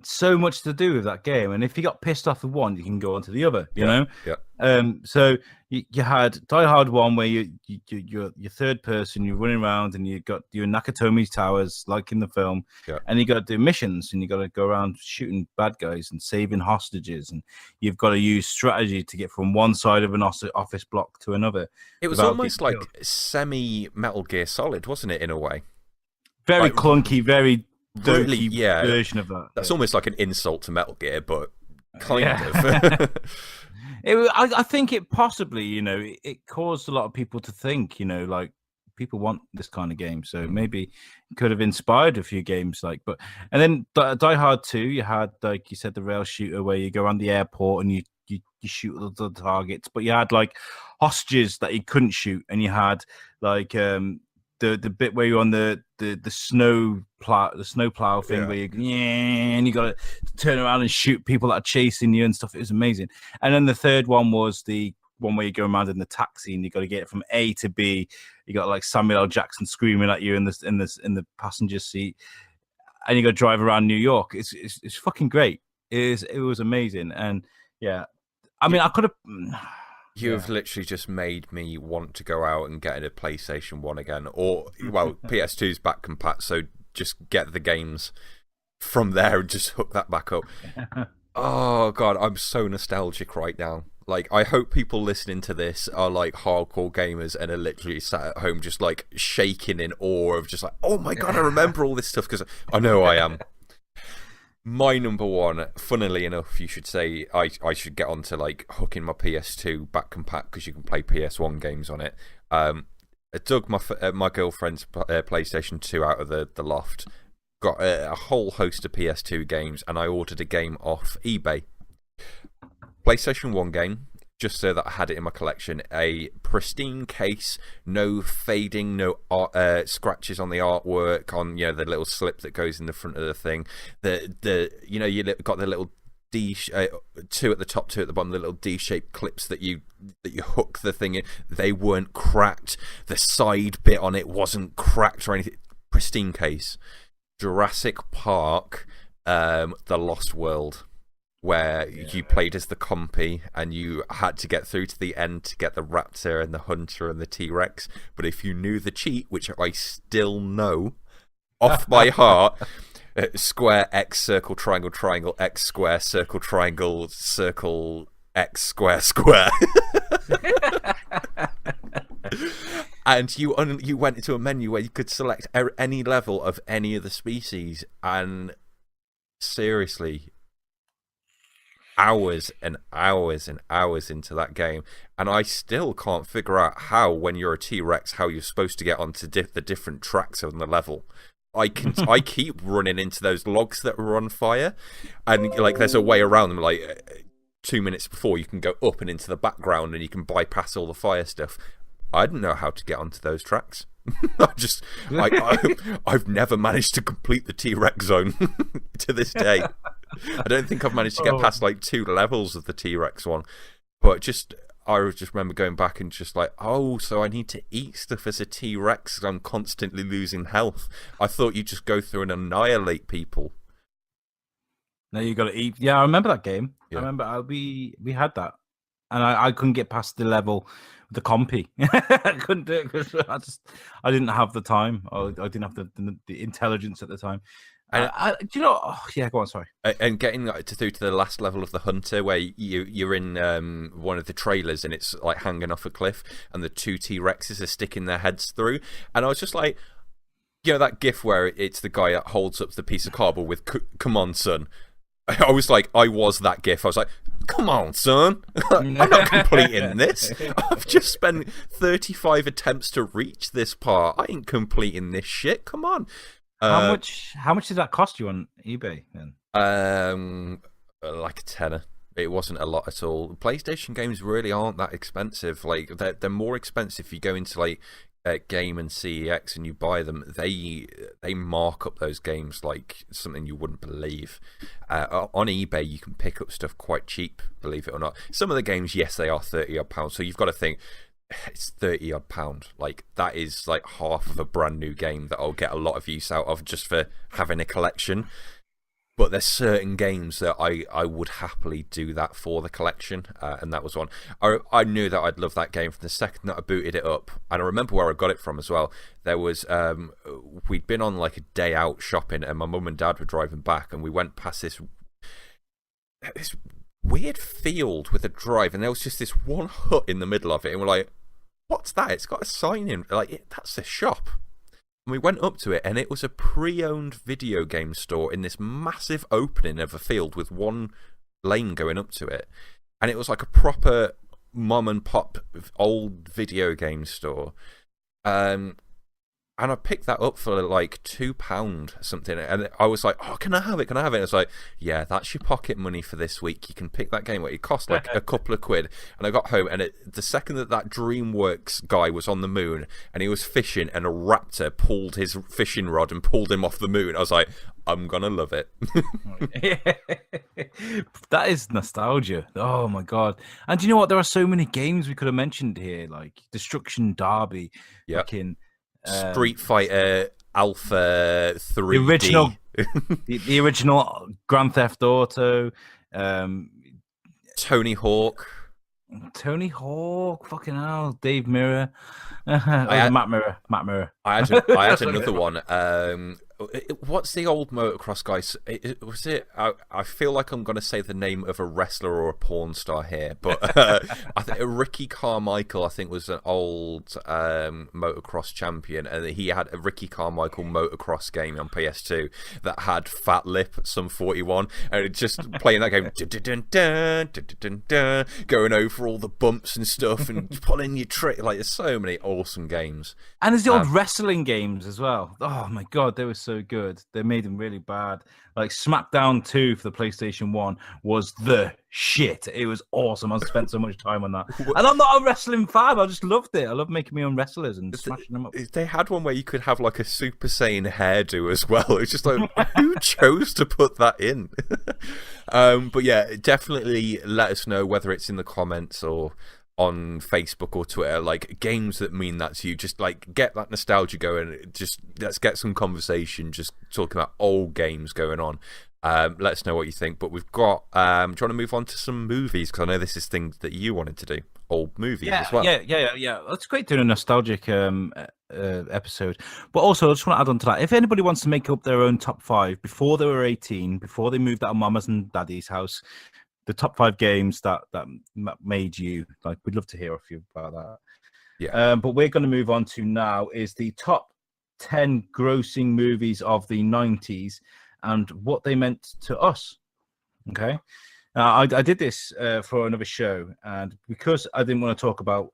so much to do with that game, and if you got pissed off with one, you can go on to the other. You know. Yeah. So you had Die Hard 1, where you're third person, you're running around, and you're in Nakatomi's towers, like in the film, and you got to do missions, and you got to go around shooting bad guys and saving hostages, and you've got to use strategy to get from one side of an office block to another. It was almost like semi Metal Gear Solid, wasn't it? In a way, very clunky, very dirty yeah, version of that. That's almost like an insult to Metal Gear, but kind of. I think it possibly, it caused a lot of people to think, like people want this kind of game, so maybe it could have inspired a few games, and then Die Hard 2, you had, like you said, the rail shooter where you go around the airport and you shoot the targets, but you had like hostages that you couldn't shoot, and you had like the bit where you're on the snow plow thing, where and you got to turn around and shoot people that are chasing you and stuff. It was amazing. And then the third one was the one where you go around in the taxi and you got to get it from A to B. You got like Samuel L. Jackson screaming at you in the passenger seat, and you got to drive around New York. It's fucking great. It was amazing. And yeah, I mean, I could have. You've literally just made me want to go out and get a PlayStation 1 again. Or, well, PS2's back compat, so just get the games from there and just hook that back up. Oh, God, I'm so nostalgic right now. Like, I hope people listening to this are, like, hardcore gamers and are literally sat at home just, like, shaking in awe of just like, oh, my God, I remember all this stuff, because I know I am. My number one, funnily enough, you should say I should get onto like hooking my PS2 back compat because you can play PS1 games on it. I dug my girlfriend's PlayStation 2 out of the loft, got a whole host of PS2 games, and I ordered a game off eBay. PlayStation 1 game, just so that I had it in my collection. A pristine case, no fading, no scratches on the artwork, on the little slip that goes in the front of the thing. You got the little D, 2 at the top, 2 at the bottom, the little D-shaped clips that you hook the thing in. They weren't cracked. The side bit on it wasn't cracked or anything. Pristine case. Jurassic Park, The Lost World, where you played as the compy and you had to get through to the end to get the raptor and the hunter and the T-Rex. But if you knew the cheat, which I still know off by heart, square X circle triangle triangle X square circle triangle circle X square square. And you went into a menu where you could select any level of any of the species, and seriously, hours and hours and hours into that game, and I still can't figure out how, when you're a T-Rex, how you're supposed to get onto the different tracks on the level. I keep running into those logs that are on fire, and like there's a way around them. Like 2 minutes before, you can go up and into the background, and you can bypass all the fire stuff. I didn't know how to get onto those tracks. I've never managed to complete the T-Rex zone to this day. I don't think I've managed to get past like 2 levels of the T-Rex one, but I just remember going back and just like, oh, so I need to eat stuff as a T-Rex because I'm constantly losing health. I thought you just go through and annihilate people. No, you got to eat. Yeah, I remember that game. Yeah. I remember we had that, and I couldn't get past the level with the compy. I couldn't do it because I didn't have the time. I didn't have the intelligence at the time. Do you know? Oh, yeah, go on. Sorry. And getting through to the last level of the hunter, where you're in one of the trailers and it's like hanging off a cliff, and the 2 T-Rexes are sticking their heads through, and I was just like, that GIF where it's the guy that holds up the piece of cardboard with "Come on, son." I was like, I was that GIF. I was like, come on, son. I'm not completing this. I've just spent 35 attempts to reach this part. I ain't completing this shit. Come on. How much did that cost you on eBay then? Like a tenner. It wasn't a lot at all. PlayStation games really aren't that expensive. Like they're more expensive if you go into like at Game and CEX and you buy them, they mark up those games like something you wouldn't believe. On eBay, you can pick up stuff quite cheap, believe it or not. Some of the games, yes, they are £30 odd, so you've got to think it's £30 odd. Like, that is like half of a brand new game that I'll get a lot of use out of just for having a collection. But there's certain games that I would happily do that for the collection, and that was one. I knew that I'd love that game from the second that I booted it up, and I remember where I got it from as well. There was we'd been on like a day out shopping, and my mum and dad were driving back, and we went past this weird field with a drive, and there was just this one hut in the middle of it, and we're like, "What's that?" It's got a sign in, like that's a shop. And we went up to it, and it was a pre-owned video game store in this massive opening of a field with one lane going up to it. And it was like a proper mom and pop old video game store. And I picked that up for like £2 something, and I was like, "Oh, can I have it? Can I have it?" And it's like, "Yeah, that's your pocket money for this week. You can pick that game up. It cost like a couple of quid." And I got home, and the second that DreamWorks guy was on the moon and he was fishing, and a raptor pulled his fishing rod and pulled him off the moon, I was like, "I'm gonna love it." That is nostalgia. Oh my god! And do you know what? There are so many games we could have mentioned here, like Destruction Derby, fucking. Street Fighter Alpha 3D. The original, the original Grand Theft Auto. Tony Hawk. Tony Hawk, fucking hell, Dave Mirror. Matt Mirror. I had another one. What's the old motocross guy? Was it? I feel like I'm going to say the name of a wrestler or a porn star here, but I think Ricky Carmichael, I think, was an old motocross champion, and he had a Ricky Carmichael motocross game on PS2 that had Fat Lip Sum 41, and it just playing that game, going over all the bumps and stuff and pulling your trick. Like, there's so many awesome games. And there's the old wrestling games as well. Oh my god, they were so good. They made them really bad. Like SmackDown 2 for the PlayStation 1 was the shit. It was awesome. I spent so much time on that. And I'm not a wrestling fan. I just loved it. I love making my own wrestlers and smashing them up. They had one where you could have like a Super Saiyan hairdo as well. It's just like, who chose to put that in? But yeah, definitely let us know whether it's in the comments or on Facebook or Twitter, like games that mean that to you. Just like get that nostalgia going. Just let's get some conversation, just talking about old games going on. Let us know what you think. But we've got do you want to move on to some movies, because I know this is things that you wanted to do, old movies as well. Yeah, it's great doing a nostalgic episode, but also I just want to add on to that, if anybody wants to make up their own top 5 before they were 18, before they moved out of mama's and daddy's house, the top 5 games that made you, like, we'd love to hear off you about that. Yeah. But we're going to move on to now is the top 10 grossing movies of the 90s and what they meant to us. Okay. I did this for another show, and because I didn't want to talk about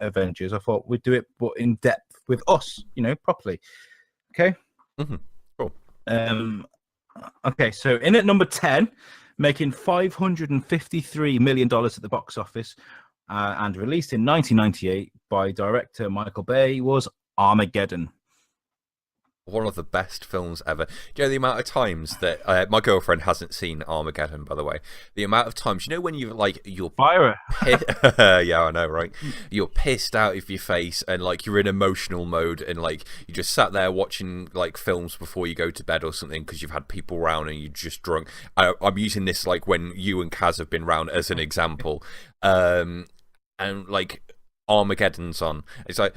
Avengers, I thought we'd do it, but in depth with us, properly. Okay. Mm-hmm. Cool. Okay. So in at number 10, making $553 million at the box office and released in 1998 by director Michael Bay, was Armageddon. One of the best films ever. Do you know the amount of times that my girlfriend hasn't seen Armageddon, by the way? The amount of times, when you're fire yeah, I know, right? You're pissed out of your face and like you're in emotional mode, and like you just sat there watching like films before you go to bed or something because you've had people round and you're just drunk. I'm using this like when you and Kaz have been round as an example, and like Armageddon's on. It's like,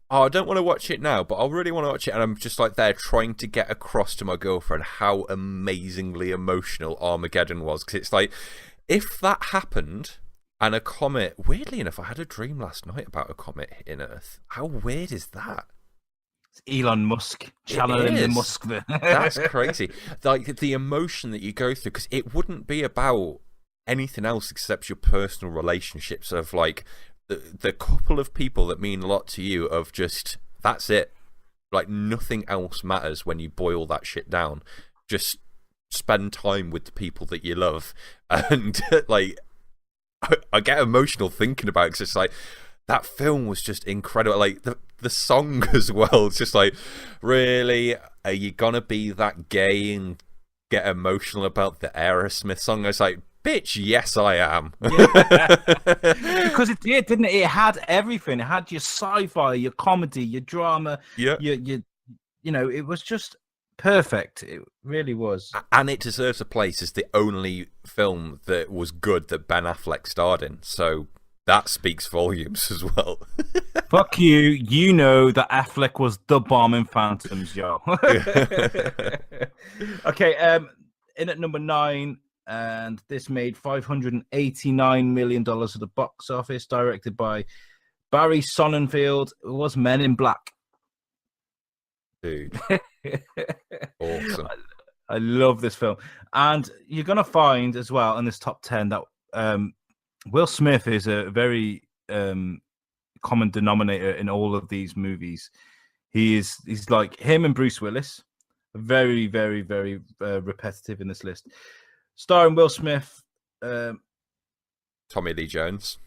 oh, I don't want to watch it now, but I really want to watch it. And I'm just like there trying to get across to my girlfriend how amazingly emotional Armageddon was. Because it's like, if that happened and a comet, weirdly enough, I had a dream last night about a comet hitting Earth. How weird is that? It's Elon Musk channeling the Musk. That's crazy. Like the emotion that you go through, because it wouldn't be about anything else except your personal relationships of like, the couple of people that mean a lot to you, of just, that's it. Like nothing else matters when you boil that shit down. Just spend time with the people that you love. And like, I get emotional thinking about it, because it's like, that film was just incredible. Like the song as well. It's just like, really, are you gonna be that gay and get emotional about the Aerosmith song? I was like, bitch, yes, I am. Yeah. Because it did, didn't it? It had everything. It had your sci-fi, your comedy, your drama. Yeah. You know, it was just perfect. It really was. And it deserves a place as the only film that was good that Ben Affleck starred in. So that speaks volumes as well. Fuck you. You know that Affleck was the bomb in Phantoms, yo. Okay, in at number 9, and this made $589 million at the box office, directed by Barry Sonnenfeld. It was Men in Black. Dude. Awesome. I love this film. And you're going to find as well in this top 10 that Will Smith is a very common denominator in all of these movies. He's like him and Bruce Willis, very, very, very repetitive in this list. Starring Will Smith, Tommy Lee Jones.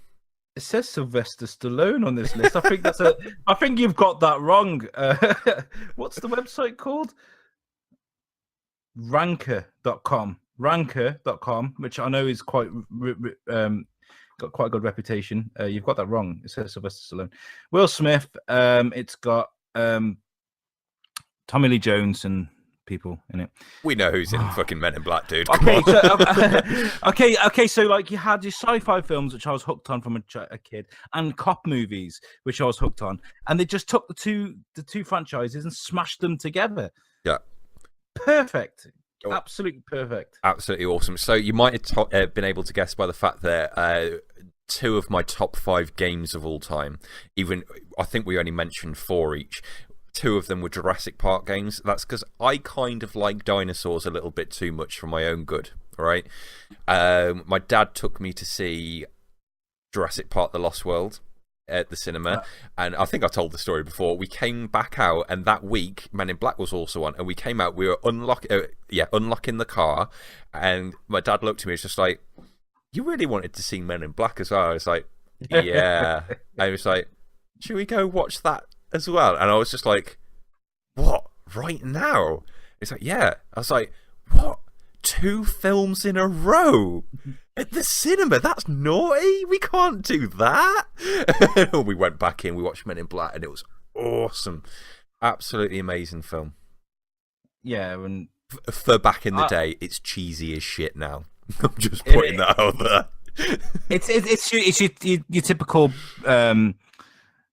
It says Sylvester Stallone on this list. I think I think you've got that wrong. What's the website called? Ranker.com. Ranker.com, which I know is quite got quite a good reputation. You've got that wrong. It says Sylvester Stallone. Will Smith. It's got Tommy Lee Jones and people in it. We know who's in fucking Men in Black, dude. Okay, so like you had your sci-fi films, which I was hooked on from a kid, and cop movies, which I was hooked on, and they just took the two franchises and smashed them together. Yeah, perfect, absolutely perfect, absolutely awesome. So you might have been able to guess by the fact that 2 of my top 5 games of all time, even I think we only mentioned 4 each. 2 of them were Jurassic Park games. That's because I kind of like dinosaurs a little bit too much for my own good, right? My dad took me to see Jurassic Park The Lost World at the cinema, and I think I told the story before. We came back out, and that week Men in Black was also on, and we came out, we were unlocking the car, and my dad looked at me, he was just like, you really wanted to see Men in Black as well? I was like, yeah. And he was like, should we go watch that as well? And I was just like, what, right now? It's like, yeah. I was like, what, 2 films in a row at the cinema? That's naughty, we can't do that. We went back in, we watched Men in Black, and it was awesome. Absolutely amazing film. Yeah, and for back in the day, it's cheesy as shit now. I'm just putting that out there. It's your typical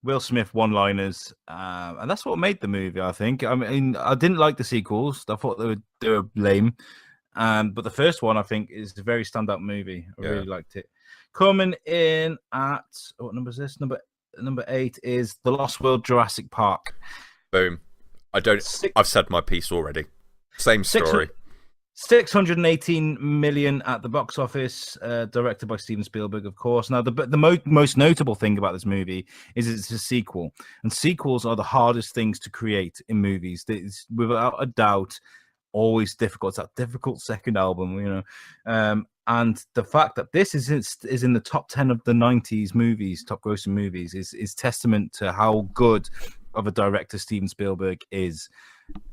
Will Smith one-liners, and that's what made the movie, I think. I mean, I didn't like the sequels. I thought they were lame. But the first one, I think, is a very standout movie. I really liked it. Coming in at, what number is this? Number 8 is The Lost World Jurassic Park. Boom. I've said my piece already. Same story. 618 million at the box office, directed by Steven Spielberg, of course. Now, the most notable thing about this movie is it's a sequel, and sequels are the hardest things to create in movies. It's, without a doubt, always difficult. It's that difficult second album, you know. And the fact that this is in the top 10 of the 90s movies, top grossing movies, is testament to how good of a director Steven Spielberg is.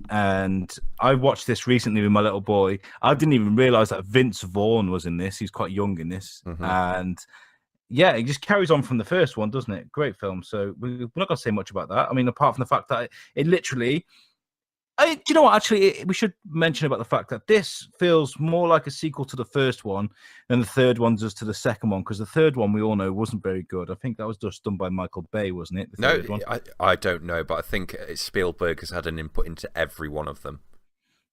And I watched this recently with my little boy. I didn't even realize that Vince Vaughn was in this. He's quite young in this. Mm-hmm. And yeah, it just carries on from the first one, doesn't it? Great film. So we're not going to say much about that. I mean, apart from the fact that it literally... do you know what? Actually, we should mention about the fact that this feels more like a sequel to the first one than the third one does to the second one, because the third one, we all know, wasn't very good. I think that was just done by Michael Bay, wasn't it? No, I don't know, but I think Spielberg has had an input into every one of them.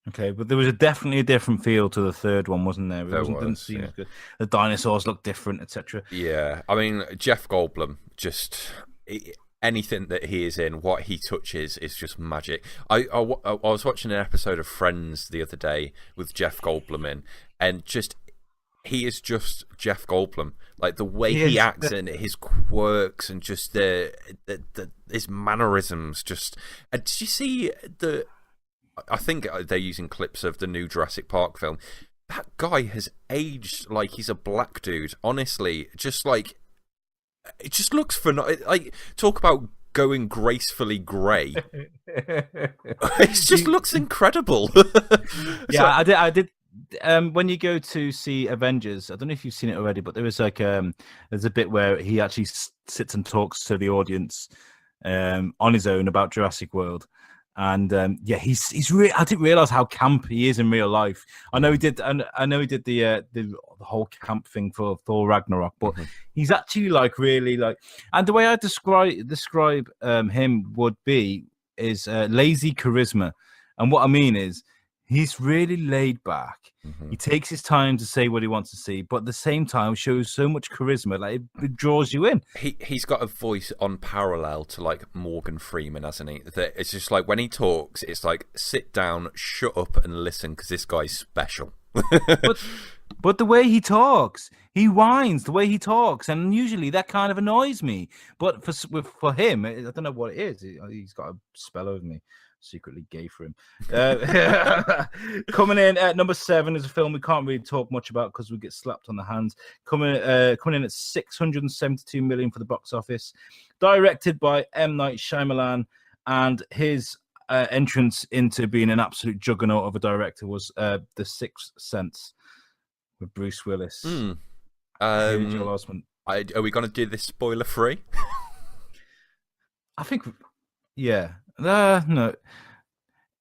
Okay, but there was definitely a different feel to the third one, wasn't there? Didn't seem as good. The dinosaurs looked different, etc. Yeah, I mean, Jeff Goldblum just... anything that he is in, what he touches is just magic. I was watching an episode of Friends the other day with Jeff Goldblum in, and he is just Jeff Goldblum. Like the way he acts and his quirks and just his mannerisms. Just, did you see I think they're using clips of the new Jurassic Park film. That guy has aged like he's a black dude. Honestly, just like It just looks like, talk about going gracefully grey. It just looks incredible. Yeah, I did. When you go to see Avengers, I don't know if you've seen it already, but there is like there's a bit where he actually sits and talks to the audience on his own about Jurassic World. And yeah, he's really. I didn't realize how camp he is in real life. I know he did. I know he did the whole camp thing for Thor Ragnarok, but he's actually like really like. And the way I describe him would be is lazy charisma, and what I mean is he's really laid back. He takes his time to say what he wants to say, but at the same time shows so much charisma, like it draws you in. He's got a voice on parallel to like Morgan Freeman, hasn't he? That it's just like when he talks, it's like sit down, shut up, and listen, because this guy's special. But the way he talks, he whines the way he talks, and usually that kind of annoys me. But for him, I don't know what it is. He's got a spell over me. Secretly gay for him. Coming in at number 7 is a film we can't really talk much about because we get slapped on the hands. Coming in at 672 million for the box office. Directed by M. Night Shyamalan, and his entrance into being an absolute juggernaut of a director was The Sixth Sense with Bruce Willis. Joel Osment. Are we going to do this spoiler free? I think, yeah. No.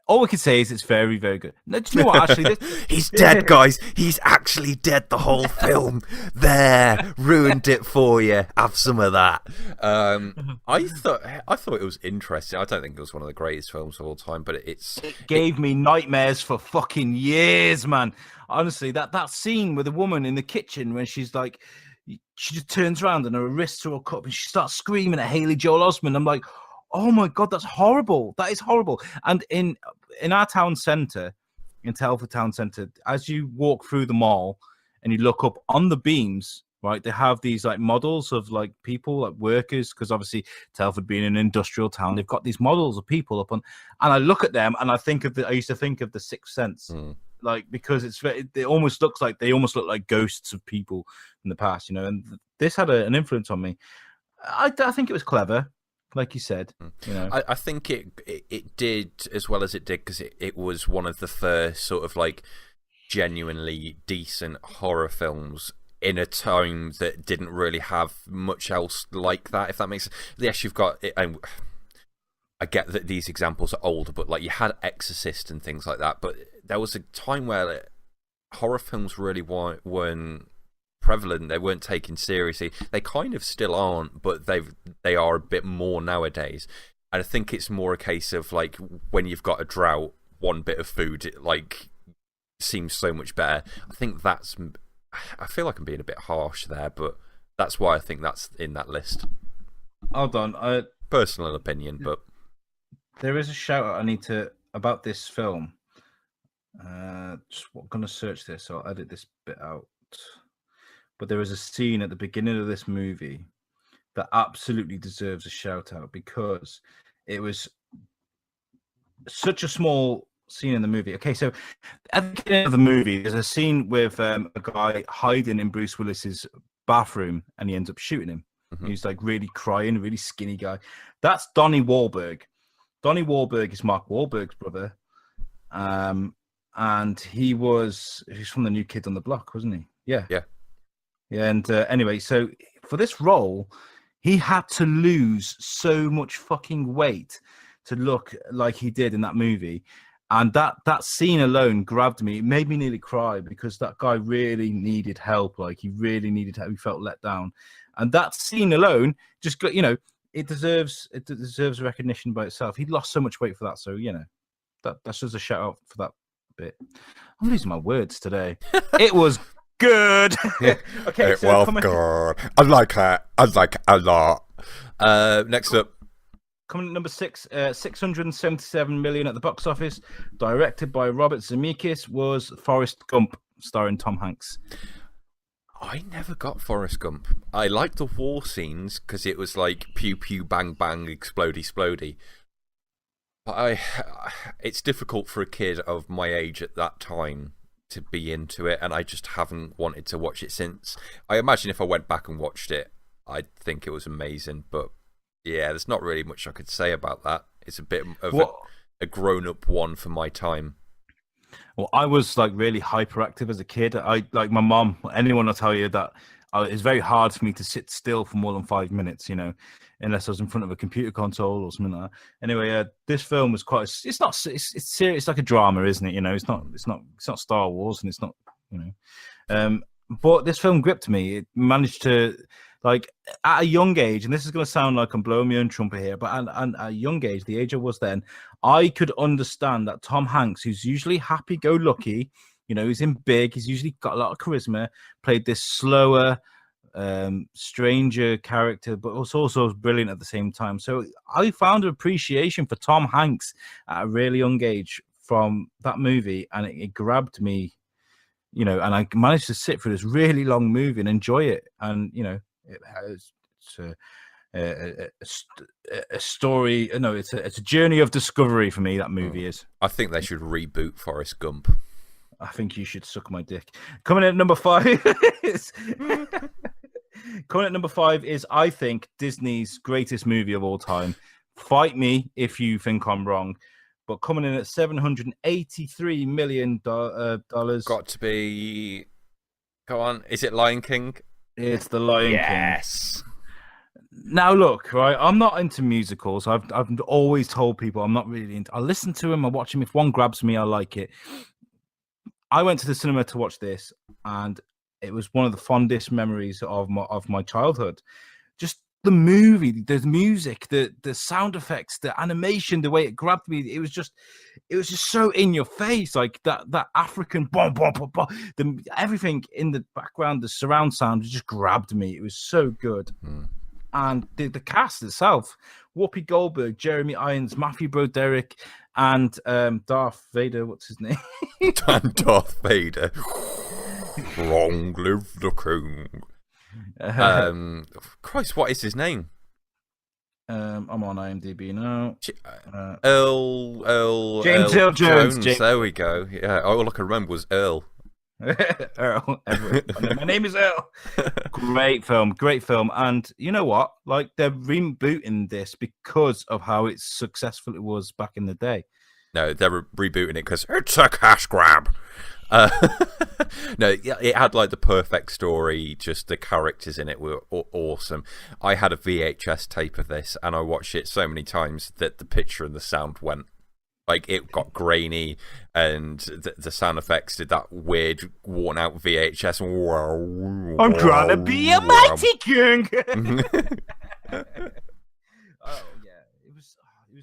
All we can say is it's very, very good. No, do you know what? Actually, he's dead, guys. He's actually dead. The whole film. There, ruined it for you. Have some of that. I thought it was interesting. I don't think it was one of the greatest films of all time, but it gave me nightmares for fucking years, man. Honestly, that scene with the woman in the kitchen when she's like, she just turns around and her wrists are all cut up and she starts screaming at Haley Joel Osment. I'm like, oh my God, that's horrible. That is horrible. And in our town centre, in Telford Town Centre, as you walk through the mall and you look up on the beams, right, they have these like models of like people, like workers, because obviously Telford being an industrial town, they've got these models of people up on, and I look at them and I used to think of The Sixth Sense. Like, because it almost looks like they almost look like ghosts of people in the past, you know, and this had an influence on me. I think it was clever. Like you said, you know, I think it did as well as it did because it was one of the first sort of like genuinely decent horror films in a time that didn't really have much else like that. If that makes sense. Yes, you've got it. I get that these examples are older, but like you had Exorcist and things like that. But there was a time where horror films really weren't prevalent. They weren't taken seriously. They kind of still aren't, but they are a bit more nowadays. And I think it's more a case of like when you've got a drought, one bit of food it like seems so much better. I feel like I'm being a bit harsh there, but that's why I think that's in that list. Hold on, personal opinion, but there is a shout out I need to about this film. Just gonna search this, so I'll edit this bit out. But there is a scene at the beginning of this movie that absolutely deserves a shout out because it was such a small scene in the movie. Okay, so at the beginning of the movie, there's a scene with a guy hiding in Bruce Willis's bathroom and he ends up shooting him. He's like really crying, really skinny guy. That's Donnie Wahlberg. Donnie Wahlberg is Mark Wahlberg's brother. And he's from the New Kid on the Block, wasn't he? Yeah. Yeah, and anyway, so for this role, he had to lose so much fucking weight to look like he did in that movie. And that scene alone grabbed me. It made me nearly cry because that guy really needed help. Like, he really needed help. He felt let down. And that scene alone just got, you know, it deserves recognition by itself. He lost so much weight for that. So, you know, that's just a shout out for that bit. I'm losing my words today. It was good. Okay, so well, good. I like it a lot. Next up, coming at number 6, 677 million at the box office. Directed by Robert Zemeckis was Forrest Gump, starring Tom Hanks. I never got Forrest Gump. I liked the war scenes because it was like pew pew bang bang explodey explodey. But it's difficult for a kid of my age at that time to be into it, and I just haven't wanted to watch it since. I imagine if I went back and watched it, I think it was amazing. But yeah, there's not really much I could say about that. It's a bit of a grown-up one for my time. Well, I was like really hyperactive as a kid. I like my mom. Anyone will tell you that it's very hard for me to sit still for more than 5 minutes, you know, unless I was in front of a computer console or something like that. Anyway, this film was quite. It's not. It's serious. It's like a drama, isn't it? You know, it's not. It's not Star Wars, and it's not. You know, but this film gripped me. It managed to. Like at a young age, and this is going to sound like I'm blowing my own trumpet here, but at a young age, the age I was then, I could understand that Tom Hanks, who's usually happy-go-lucky, you know, he's in big, he's usually got a lot of charisma, played this slower, stranger character, but was also brilliant at the same time. So I found an appreciation for Tom Hanks at a really young age from that movie, and it grabbed me, you know, and I managed to sit through this really long movie and enjoy it, and you know. It's a story. No, it's a journey of discovery for me. That movie is. I think they should reboot Forrest Gump. I think you should suck my dick. Coming in at number 5 is I think Disney's greatest movie of all time. Fight me if you think I'm wrong. But coming in at $783 million. Got to be. Go on. Is it Lion King? It's the Lion King. Yes. Now look, right. I'm not into musicals. I've always told people I'm not really into. I listen to them. I watch them. If one grabs me, I like it. I went to the cinema to watch this, and it was one of the fondest memories of my childhood. Just the movie, the music, the sound effects, the animation, the way it grabbed me. It was just so in your face, like that African bom bom bom bom. Everything in the background, the surround sound just grabbed me. It was so good. And the cast itself, Whoopi Goldberg, Jeremy Irons, Matthew Broderick, and Darth Vader, what's his name? Darth Vader. Long live the king. Christ, what is his name? I'm on IMDb now. James Earl Jones. There we go. Yeah, all I can remember was Earl. Earl Everett. My name is Earl. Great film. And you know what? Like, they're rebooting this because of how successful it was back in the day. No, they're rebooting it because it's a cash grab. No, it had like the perfect story. Just the characters in it were awesome. I had a VHS tape of this, and I watched it so many times that the picture and the sound went. Like, it got grainy, and the sound effects did that weird, worn-out VHS. I'm trying to be a mighty king. Oh yeah, it was.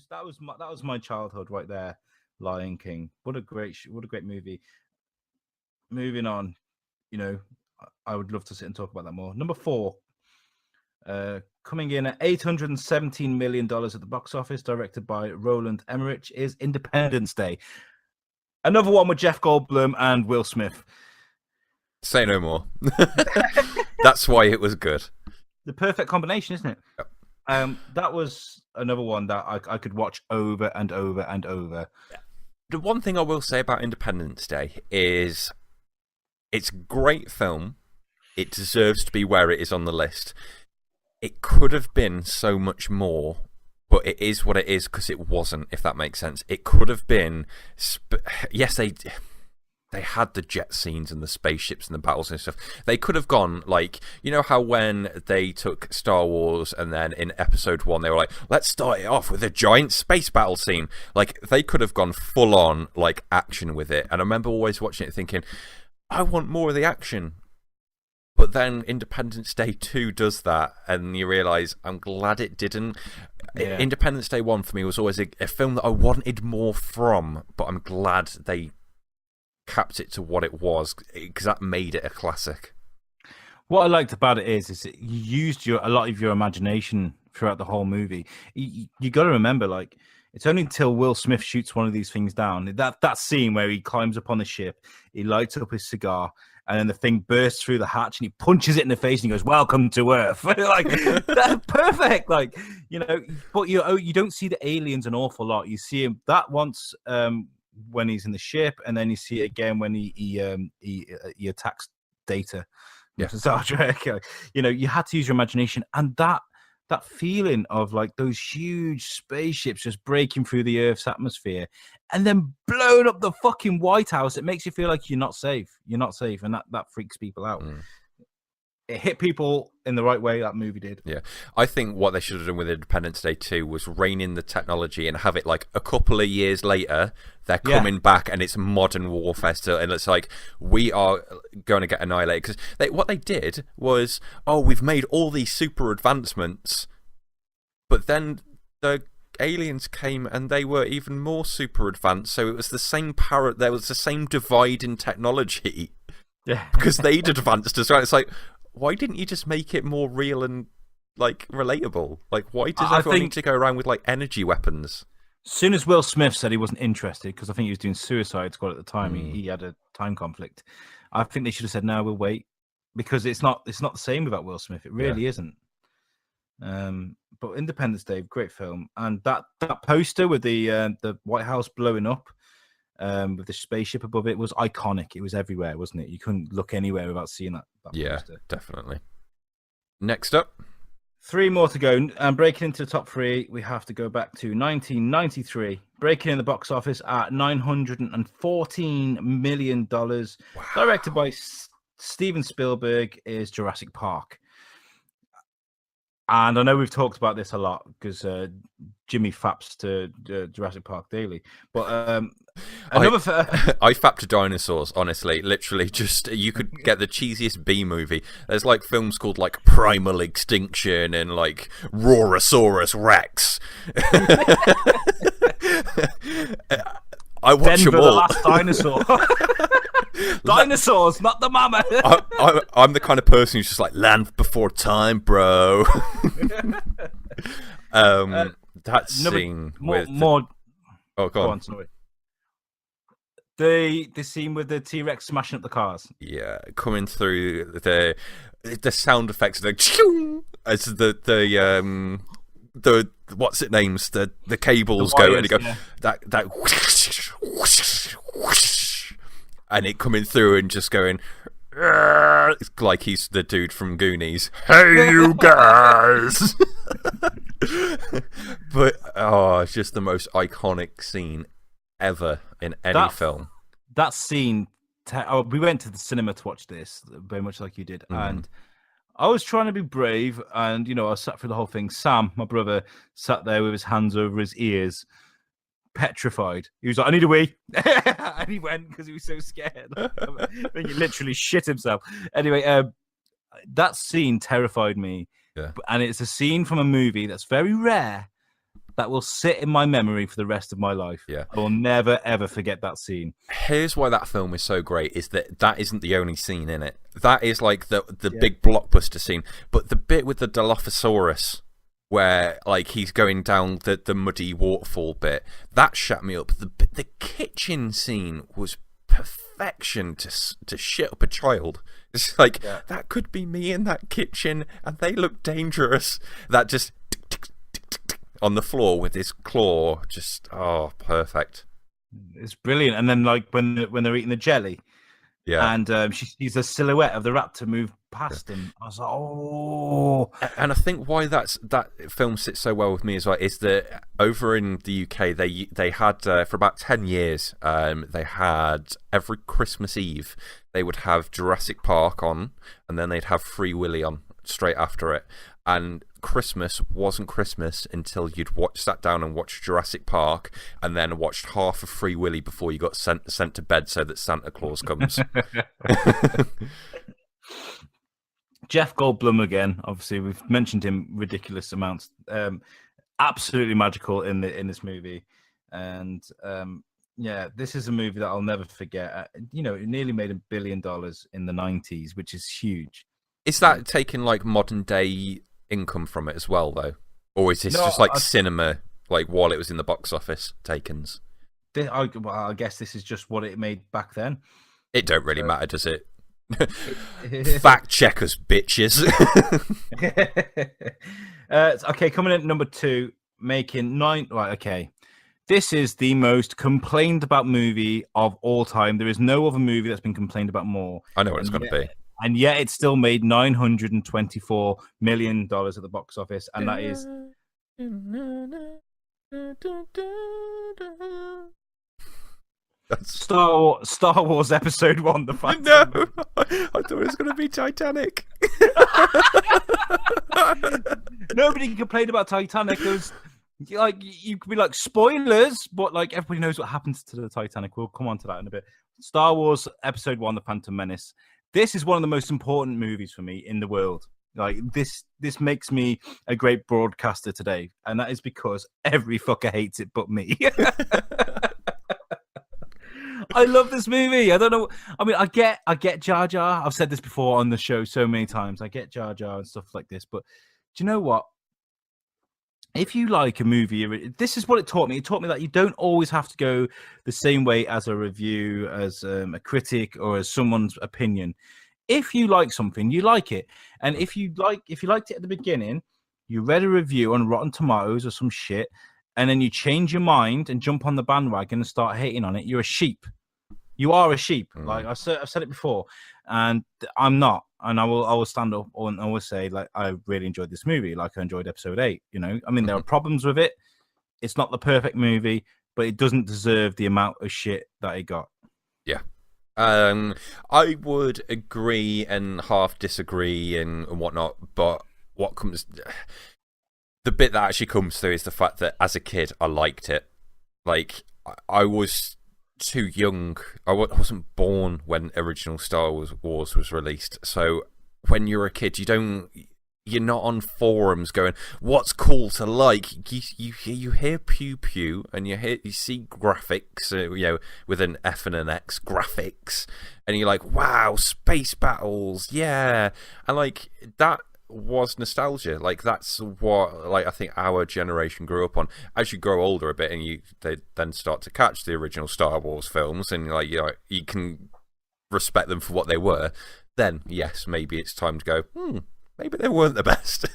That was my childhood right there. Lion King. What a great movie. Moving on, you know, I would love to sit and talk about that more. Number 4, coming in at $817 million at the box office, directed by Roland Emmerich, is Independence Day. Another one with Jeff Goldblum and Will Smith. Say no more. That's why it was good. The perfect combination, isn't it? Yep. That was another one that I could watch over and over and over. The one thing I will say about Independence Day is it's a great film. It deserves to be where it is on the list. It could have been so much more, but it is what it is because it wasn't, if that makes sense. It could have been... Yes, they had the jet scenes and the spaceships and the battles and stuff. They could have gone, like, you know how when they took Star Wars and then in episode 1 they were like, let's start it off with a giant space battle scene. Like, they could have gone full on, like, action with it. And I remember always watching it thinking, I want more of the action. But then Independence Day 2 does that, and you realise, I'm glad it didn't. Yeah. Independence Day 1 for me was always a film that I wanted more from, but I'm glad they capped it to what it was, because that made it a classic. What I liked about it is that you used a lot of your imagination throughout the whole movie. You got to remember, like, it's only until Will Smith shoots one of these things down, that scene where he climbs up on the ship, he lights up his cigar, and then the thing bursts through the hatch, and he punches it in the face, and he goes, "Welcome to Earth." Like, that's perfect. Like, you know, but you don't see the aliens an awful lot. You see him that once. When he's in the ship, and then you see it again when he attacks Data, Yeah. Star Trek. You know, you had to use your imagination, and that feeling of like those huge spaceships just breaking through the Earth's atmosphere and then blowing up the fucking White House, it makes you feel like you're not safe. You're not safe, and that freaks people out. It hit people in the right way, that movie did. Yeah. I think what they should have done with Independence Day 2 was rein in the technology and have it like a couple of years later, they're coming back and it's modern warfare still. And it's like, we are going to get annihilated. Because what they did was, we've made all these super advancements, but then the aliens came and they were even more super advanced. So it was the same there was the same divide in technology. Yeah. Because they'd advanced as well. It's like, why didn't you just make it more real and like relatable? Like, why does everyone need to go around with like energy weapons? As soon as Will Smith said he wasn't interested, because I think he was doing Suicide Squad at the time, he had a time conflict. I think they should have said, "No, we'll wait," because it's not the same without Will Smith. It really isn't. But Independence Day, great film, and that poster with the White House blowing up, with the spaceship above it was iconic. It was everywhere, wasn't it? You couldn't look anywhere without seeing that poster. Definitely. Next up, 3 more to go, and breaking into the top 3, we have to go back to 1993, breaking in the box office at $914 million. Wow. Directed by Steven Spielberg, is Jurassic Park. And I know we've talked about this a lot because Jimmy faps to Jurassic Park daily. But I fap to dinosaurs, honestly. Literally, just you could get the cheesiest B movie. There's like films called like Primal Extinction and like Rorosaurus Rex. I watch them all. The Last Dinosaur. Dinosaurs, not the mama. I'm the kind of person who's just like, land before time, bro. That scene with more. Oh, go on. Sorry. The scene with the T-Rex smashing up the cars. Yeah, coming through the sound effects, like as the what's it names the cables the wires, go and it go that whoosh, whoosh, whoosh, and it coming through and just going. It's like he's the dude from Goonies. Hey, you guys! But it's just the most iconic scene ever in any film. That scene. We went to the cinema to watch this, very much like you did, and I was trying to be brave, and I sat through the whole thing. Sam, my brother, sat there with his hands over his ears, petrified. He was like, "I need a wee," and he went because he was so scared. He literally shit himself. Anyway, that scene terrified me. Yeah. And it's a scene from a movie that's very rare that will sit in my memory for the rest of my life. Yeah. I will never, ever forget that scene. Here's why that film is so great, is that isn't the only scene in it. That is like the big blockbuster scene. But the bit with the Dilophosaurus, where like he's going down the muddy waterfall bit, that shut me up. The kitchen scene was perfection to shit up a child. It's like, that could be me in that kitchen, and they look dangerous. That just on the floor with his claw, just perfect. It's brilliant. And then like when they're eating the jelly, and she sees a silhouette of the raptor move past him. I was like, oh. And I think why that film sits so well with me as well is that over in the UK they had for about 10 years they had every Christmas Eve they would have Jurassic Park on, and then they'd have Free Willy on straight after it. And Christmas wasn't Christmas until you'd sat down and watched Jurassic Park, and then watched half of Free Willy before you got sent to bed so that Santa Claus comes. Jeff Goldblum again. Obviously, we've mentioned him ridiculous amounts. Absolutely magical in this movie, and this is a movie that I'll never forget. It nearly made $1 billion in the 90s, which is huge. Is that taking like modern day income from it as well, though, or is this just like cinema, like while it was in the box office takens? I guess this is just what it made back then. It don't really matter, does it? Fact checkers, bitches. Okay, coming in at number 2, making 9. Right, okay. This is the most complained about movie of all time. There is no other movie that's been complained about more. I know what it's going to be. and yet it still made $924 million at the box office, and that is Star Wars Episode 1, The Phantom. No, I thought it was going to be Titanic. Nobody complained about Titanic. There was, like, you could be like, spoilers, but like everybody knows what happens to the Titanic. We'll come on to that in a bit. Star Wars Episode 1, The Phantom Menace. This is one of the most important movies for me in the world. Like, this makes me a great broadcaster today, and that is because every fucker hates it but me. I love this movie. I don't know. I mean, I get Jar Jar. I've said this before on the show so many times. I get Jar Jar and stuff like this. But do you know what? If you like a movie, this is what it taught me. It taught me that you don't always have to go the same way as a review, as a critic, or as someone's opinion. If you like something, you like it. And if you liked it at the beginning, you read a review on Rotten Tomatoes or some shit, and then you change your mind and jump on the bandwagon and start hating on it, you're a sheep. You are a sheep. Like I've said it before, and I'm not. And I will stand up and always say, like, I really enjoyed this movie. Like, I enjoyed Episode 8. You know, I mean, there are problems with it. It's not the perfect movie, but it doesn't deserve the amount of shit that it got. Yeah. I would agree and half disagree and whatnot, but the bit that actually comes through is the fact that as a kid, I liked it. Like, I was too young. I wasn't born when original Star Wars was released. So when you're a kid, you're not on forums going, "What's cool to like?" You hear pew pew and you see graphics, with an F and an X, graphics, and you're like, "Wow, space battles, yeah!" And like that was nostalgia. Like, that's what, like, I think our generation grew up on. As you grow older a bit and they then start to catch the original Star Wars films and like, you can respect them for what they were, then yes, maybe it's time to go, maybe they weren't the best.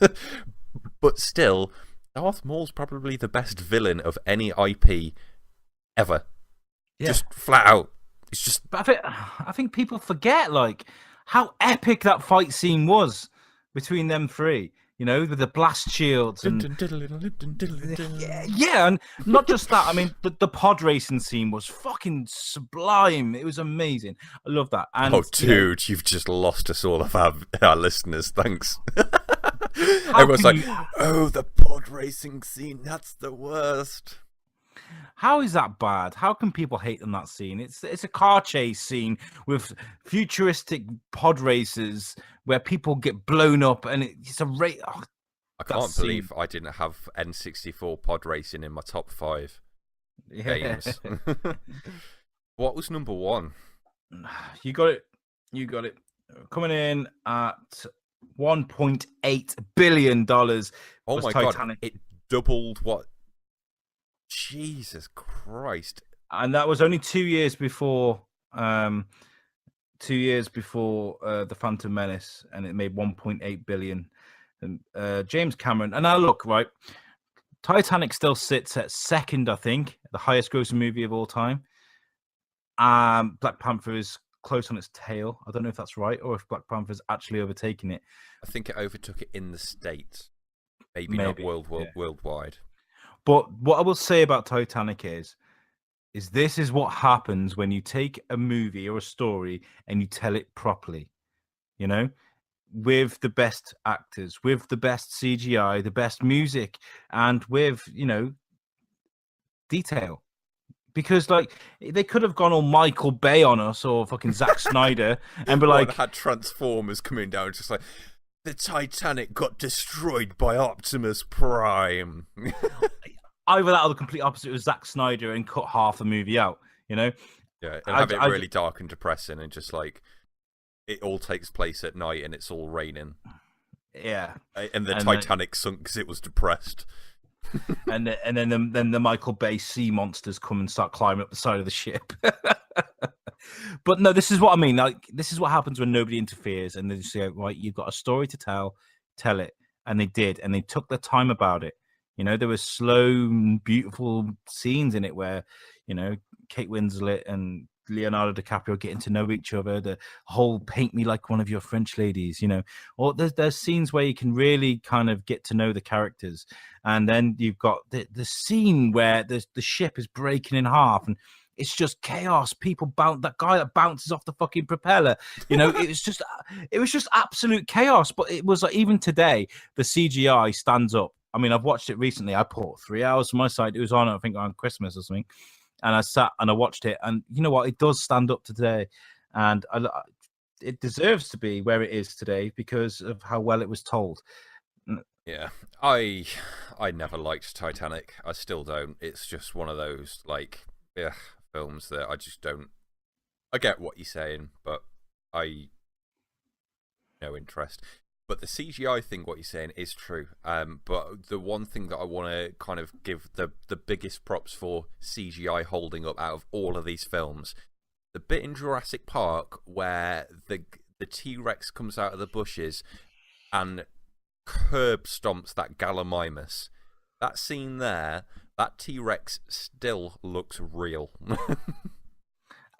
But still, Darth Maul's probably the best villain of any IP ever. Yeah. Just flat out. It's just, but I think people forget, like, how epic that fight scene was between them three, with the blast shields and yeah, and not just that. I mean, the pod racing scene was fucking sublime. It was amazing. I love that. And dude, you've just lost us all of our listeners. Thanks. Everyone's like, "Oh, the pod racing scene, that's the worst." How is that bad? How can people hate on that scene? It's a car chase scene with futuristic pod races where people get blown up, and it's a rate. Oh, I can't believe I didn't have N64 pod racing in my top 5 games. What was number 1? You got it. Coming in at $1.8 billion. Oh my Titanic. God! It doubled what? Jesus Christ! And that was only 2 years before. 2 years before The Phantom Menace, and it made 1.8 billion. And James Cameron. And now look, right, Titanic still sits at second, I think, the highest grossing movie of all time. Black Panther is close on its tail. I don't know if that's right, or if Black Panther's actually overtaken it. I think it overtook it in the States, maybe. Not worldwide. But what I will say about Titanic is this is what happens when you take a movie or a story and you tell it properly, with the best actors, with the best CGI, the best music, and with, detail. Because, like, they could have gone all Michael Bay on us or fucking Zack Snyder and be like... had Transformers coming down just like, the Titanic got destroyed by Optimus Prime. Either that or the complete opposite was Zack Snyder and cut half the movie out, Yeah, and have it really dark and depressing and just like, it all takes place at night and it's all raining. Yeah. And the Titanic sunk because it was depressed. and then the Michael Bay sea monsters come and start climbing up the side of the ship. But no, this is what I mean. Like, this is what happens when nobody interferes and they just say, right, you've got a story to tell it. And they did, and they took their time about it. There were slow, beautiful scenes in it where, Kate Winslet and Leonardo DiCaprio getting to know each other, the whole paint me like one of your French ladies, you know, or there's scenes where you can really kind of get to know the characters. And then you've got the scene where the ship is breaking in half and it's just chaos. People that guy that bounces off the fucking propeller, you know, it was just absolute chaos. But it was like, even today, the CGI stands up. I mean, I've watched it recently. I put 3 hours from my side. It was on, I think, on Christmas or something. And I sat and I watched it. And you know what? It does stand up today. And it deserves to be where it is today because of how well it was told. Yeah. I never liked Titanic. I still don't. It's just one of those, like, films that I just don't... I get what you're saying, but no interest. But the CGI thing, what you're saying, is true. But the one thing that I want to kind of give the biggest props for CGI holding up out of all of these films, the bit in Jurassic Park where the T-Rex comes out of the bushes and curb stomps that Gallimimus. That scene there, that T-Rex still looks real.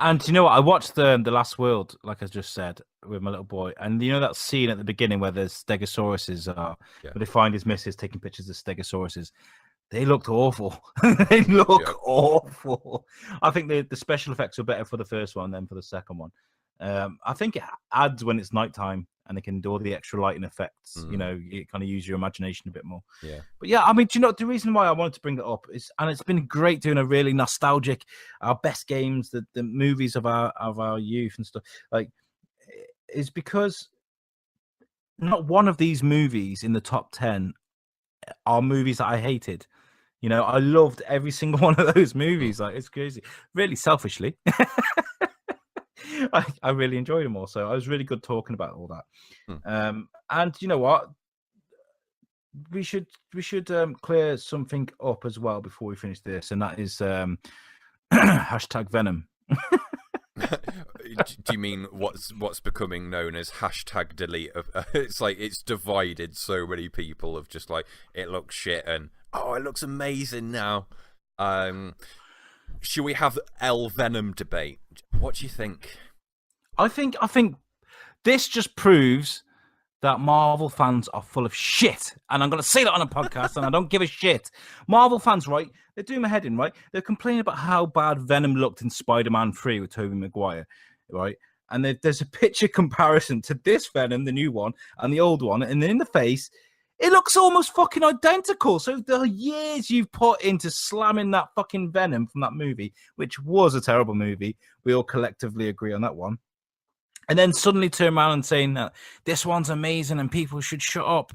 And you know what? I watched the Last World, like I just said, with my little boy. And you know that scene at the beginning where the Stegosauruses are, where they find his missus taking pictures of Stegosauruses. They looked awful. They look awful. I think the special effects were better for the first one than for the second one. I think it adds when it's nighttime and they can do all the extra lighting effects. You know, you kind of use your imagination a bit more. Yeah. But yeah, I mean, do you know the reason why I wanted to bring it up is, and it's been great doing a really nostalgic, our best games, the movies of our youth and stuff, like, is because not one of these movies in the top 10 are movies that I hated. You know, I loved every single one of those movies. Like, it's crazy. Really selfishly. I really enjoyed them all. So I was really good talking about all that. And you know what? We should clear something up as well before we finish this, and that is hashtag Venom. Do you mean what's becoming known as hashtag delete? It's like it's divided so many people of just like, it looks shit and oh, it looks amazing now. Should we have Venom debate? What do you think? I think this just proves that Marvel fans are full of shit. And I'm going to say that on a podcast, and I don't give a shit. Marvel fans, right? They're doing my head in, right? They're complaining about how bad Venom looked in Spider-Man 3 with Tobey Maguire, right? And there's a picture comparison to this Venom, the new one, and the old one. And in the face, it looks almost fucking identical. So the years you've put into slamming that fucking Venom from that movie, which was a terrible movie, we all collectively agree on that one. And then suddenly turn around and saying that this one's amazing and people should shut up.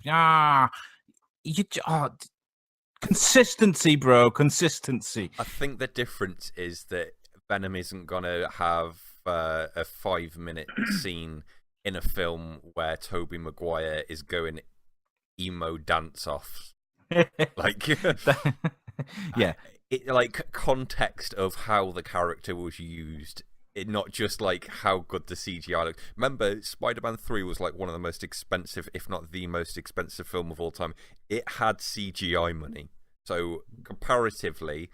Consistency, bro. Consistency. I think the difference is that Venom isn't going to have a 5-minute scene in a film where Tobey Maguire is going emo dance-off. Like, yeah. Like, context of how the character was used. Not just like how good the CGI looks. Remember, Spider-Man 3 was like one of the most expensive, if not the most expensive film of all time. It had CGI money. So comparatively,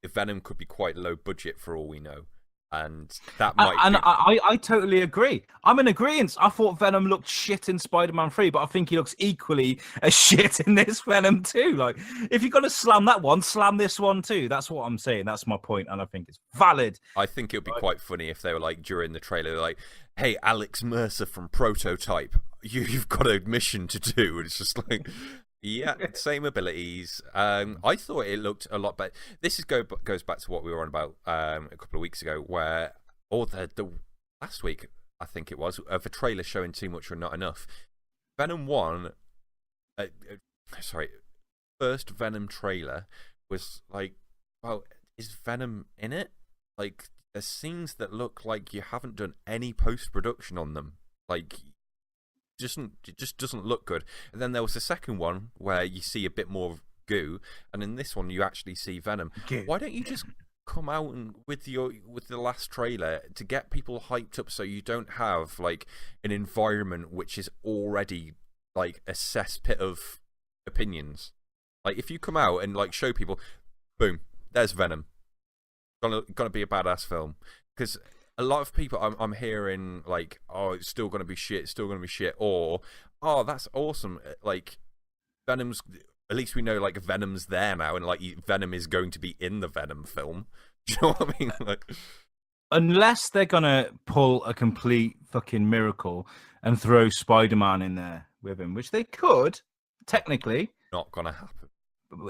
Venom could be quite low budget for all we know. And that might and I totally agree. I'm in agreement. I thought Venom looked shit in Spider-Man 3, but I think he looks equally as shit in this Venom too. Like, if you're going to slam that one, slam this one too. That's what I'm saying. That's my point, and I think it's valid. I think it would be quite funny if they were like, during the trailer, like, hey, Alex Mercer from Prototype, you've got a mission to do. And it's just like... Yeah, same abilities. I thought it looked a lot better. This goes back to what we were on about a couple of weeks ago, where, or the last week, I think it was, of a trailer showing too much or not enough. Venom 1, first Venom trailer was like, well, is Venom in it? Like, there's scenes that look like you haven't done any post-production on them. Like... It just doesn't look good. And then there was the second one where you see a bit more goo, and in this one you actually see Venom. Why don't you just come out and with the last trailer to get people hyped up, so you don't have like an environment which is already like a cesspit of opinions. Like, if you come out and like show people, boom, there's Venom, gonna be a badass film. Because a lot of people I'm hearing like, oh, it's still going to be shit, it's still going to be shit, or oh, that's awesome, like Venom's, at least we know like Venom's there now, and like Venom is going to be in the Venom film. Do you know what I mean? Like, Unless they're gonna pull a complete fucking miracle and throw Spider-Man in there with him, which they could technically. not gonna happen.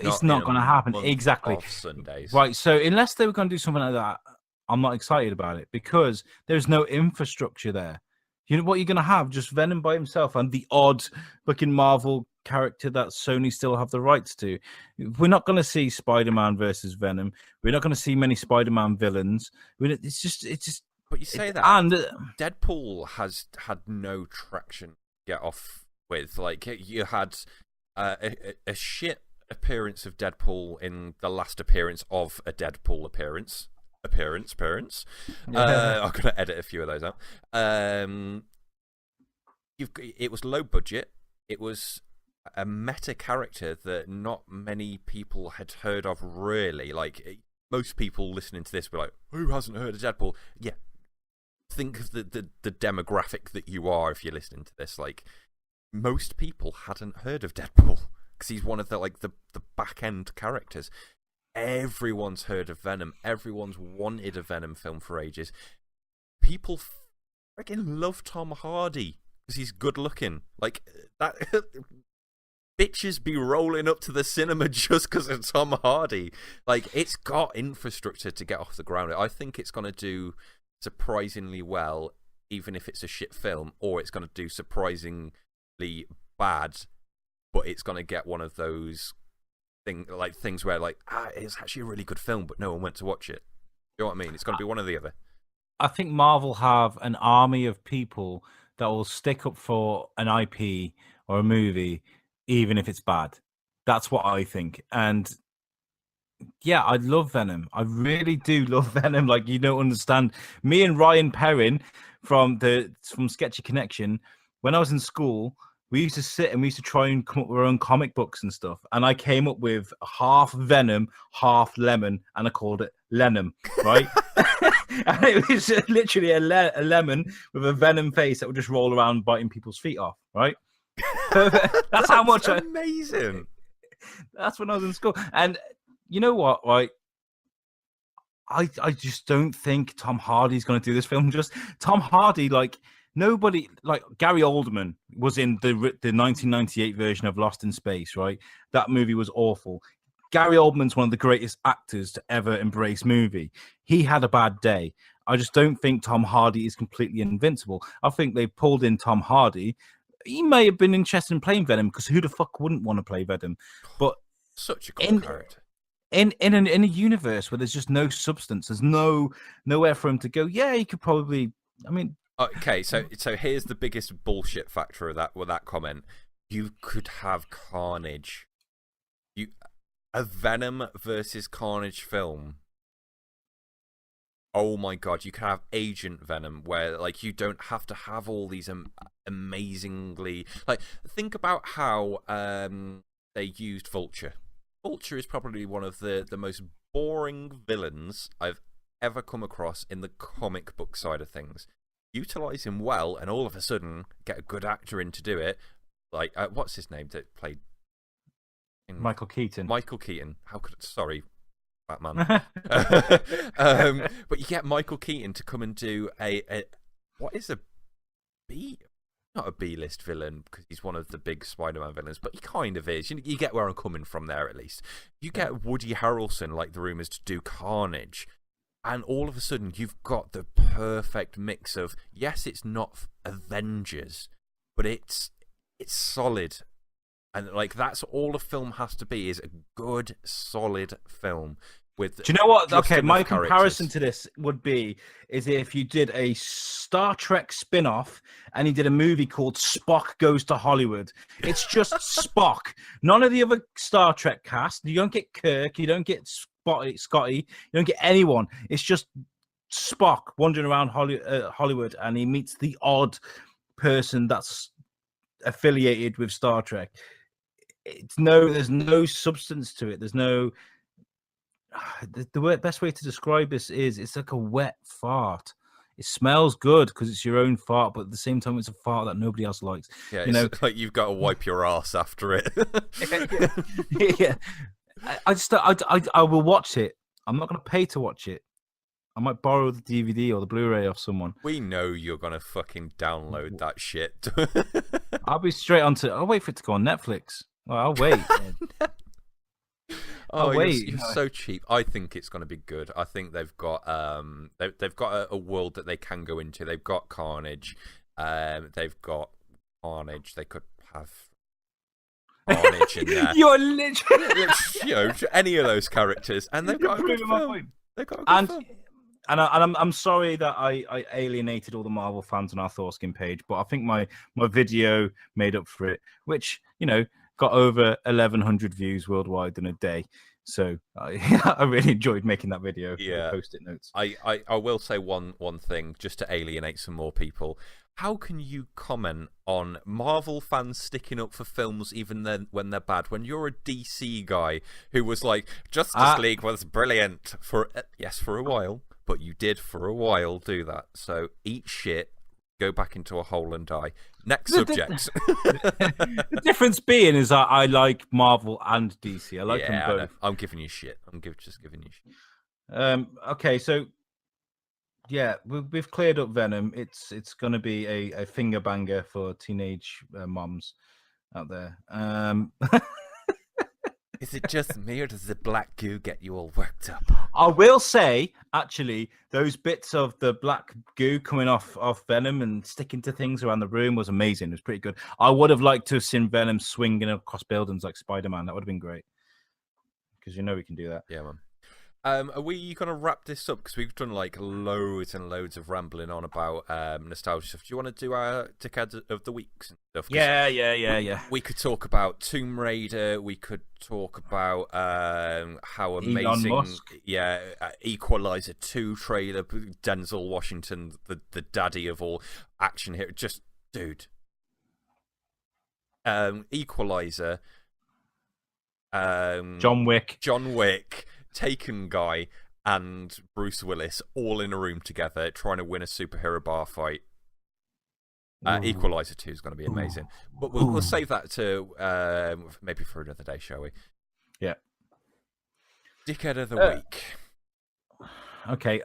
It's In not a going to happen. month Exactly. of Sundays. Right. So unless they were going to do something like that, I'm not excited about it because there's no infrastructure there. You know what you're going to have? Just Venom by himself and the odd fucking Marvel character that Sony still have the rights to. We're not going to see Spider-Man versus Venom. We're not going to see many Spider-Man villains. It's just. But you say that, and Deadpool has had no traction to get off with. Like, you had a shit appearance of Deadpool in the last appearance of a Deadpool appearance. Yeah. I'm gonna edit a few of those out. It was low budget. It was a meta character that not many people had heard of, really. Like, most people listening to this were like, who hasn't heard of Deadpool? Yeah, think of the demographic that you are if you're listening to this. Like, most people hadn't heard of Deadpool because he's one of the back end characters. Everyone's heard of Venom. Everyone's wanted a Venom film for ages. People freaking love Tom Hardy because he's good looking. Like, that. Bitches be rolling up to the cinema just because of Tom Hardy. Like, it's got infrastructure to get off the ground. I think it's going to do surprisingly well, even if it's a shit film, or it's going to do surprisingly bad, but it's going to get one of those things where like, it's actually a really good film, but no one went to watch it. You know what I mean? It's going to be one or the other. I think Marvel have an army of people that will stick up for an IP or a movie, even if it's bad. That's what I think. And yeah, I love Venom. I really do love Venom. Like, you don't understand. Me and Ryan Perrin from Sketchy Connection, when I was in school, we used to sit and we used to try and come up with our own comic books and stuff. And I came up with half Venom, half Lemon, and I called it Lenum, right? And it was literally a lemon with a Venom face that would just roll around biting people's feet off, right? That's how much amazing. That's when I was in school. And you know what, right? I just don't think Tom Hardy's going to do this film. Just Tom Hardy, like, nobody, like Gary Oldman was in the 1998 version of Lost in Space, right? That movie was awful. Gary Oldman's one of the greatest actors to ever embrace movie. He had a bad day. I just don't think Tom Hardy is completely invincible. I think they pulled in Tom Hardy. He may have been interested in playing Venom because who the fuck wouldn't want to play Venom? But such a cool character. In a universe where there's just no substance, there's nowhere for him to go. Yeah, he could probably. I mean, okay, so here's the biggest bullshit factor of that comment. You could have Carnage. A Venom versus Carnage film. Oh my god, you can have Agent Venom, where like you don't have to have all these amazingly, like, think about how they used Vulture. Vulture is probably one of the most boring villains I've ever come across in the comic book side of things. Utilize him well, and all of a sudden get a good actor in to do it. Like, what's his name that played? Michael Keaton. Michael Keaton. Sorry, Batman. But you get Michael Keaton to come and do what is not a B-list villain, because he's one of the big Spider-Man villains, but he kind of is. You get where I'm coming from there, at least. You get Woody Harrelson, like the rumors, to do Carnage, and all of a sudden you've got the perfect mix of, yes, it's not Avengers, but it's solid. And like, that's all a film has to be, is a good, solid film. Do you know what? Okay, my characters. Comparison to this would be is if you did a Star Trek spin-off and you did a movie called Spock Goes to Hollywood. It's just Spock. None of the other Star Trek cast. You don't get Kirk. You don't get Scotty. You don't get anyone. It's just Spock wandering around Hollywood, and he meets the odd person that's affiliated with Star Trek. There's no substance to it. There's no. The best way to describe this is it's like a wet fart. It smells good because it's your own fart, but at the same time, it's a fart that nobody else likes. Yeah, You know, it's like you've got to wipe your ass after it. yeah. I will watch it. I'm not going to pay to watch it. I might borrow the DVD or the Blu-ray off someone. We know you're gonna fucking download that shit. I'll be straight onto. I'll wait for it to go on Netflix. Well, I'll wait. Oh, wait. You're so cheap. I think it's going to be good. I think they've got they've got a world that they can go into. They've got Carnage. They've got Carnage. They could have Carnage in there. You're literally, any of those characters, and they've got a good film. They've got a good film. And I'm sorry that I alienated all the Marvel fans on our Thors-Kin page, but I think my video made up for it, which, got over 1,100 views worldwide in a day. So I really enjoyed making that video. Yeah. Post-it notes. I will say one thing just to alienate some more people. How can you comment on Marvel fans sticking up for films even then when they're bad, when you're a DC guy who was like, Justice League was brilliant for a while, but you did for a while do that. So eat shit, go back into a hole and die. Next subject. The difference being is that I like Marvel and DC. I like them both. I'm giving you shit. Just giving you shit. Okay, so yeah, we've cleared up Venom. It's going to be a finger banger for teenage moms out there. Is it just me, or does the black goo get you all worked up? I will say, actually, those bits of the black goo coming off Venom and sticking to things around the room was amazing. It was pretty good. I would have liked to have seen Venom swinging across buildings like Spider-Man. That would have been great. Because we can do that. Yeah, man. Are we going to wrap this up? Because we've done like loads and loads of rambling on about nostalgia stuff. Do you want to do our Dickhead of the Weeks and stuff? Yeah. We could talk about Tomb Raider. We could talk about how amazing, Elon Musk. Equalizer 2 trailer. Denzel Washington, the daddy of all action here. Just, dude. Equalizer. John Wick. Taken guy and Bruce Willis all in a room together trying to win a superhero bar fight. Equalizer 2 is going to be amazing. But we'll save that to maybe for another day, shall we? Yeah. Dickhead of the week. Okay.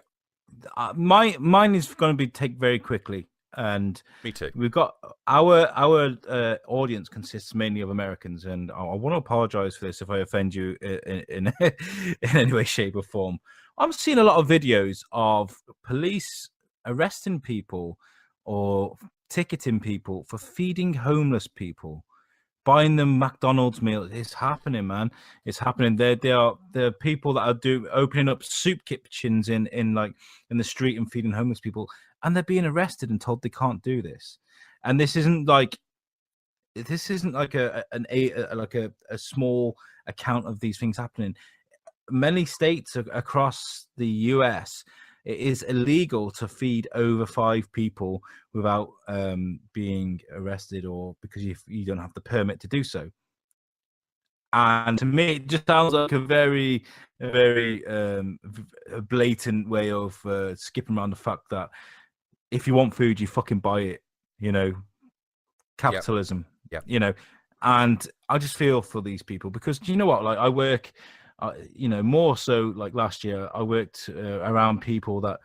Mine is going to be take very quickly. And me too. We've got our audience consists mainly of Americans, and I want to apologize for this if I offend you in any way, shape, or form. I'm seeing a lot of videos of police arresting people or ticketing people for feeding homeless people, buying them McDonald's meals. It's happening, man. It's happening. There are people that are opening up soup kitchens in the street and feeding homeless people. And they're being arrested and told they can't do this. And this isn't like a small account of these things happening. Many states across the US, it is illegal to feed over 5 people without being arrested or because you don't have the permit to do so. And to me, it just sounds like a very blatant way of skipping around the fact that if you want food, you fucking buy it, capitalism, and I just feel for these people because do you know what? Like I work, more so like last year, I worked around people that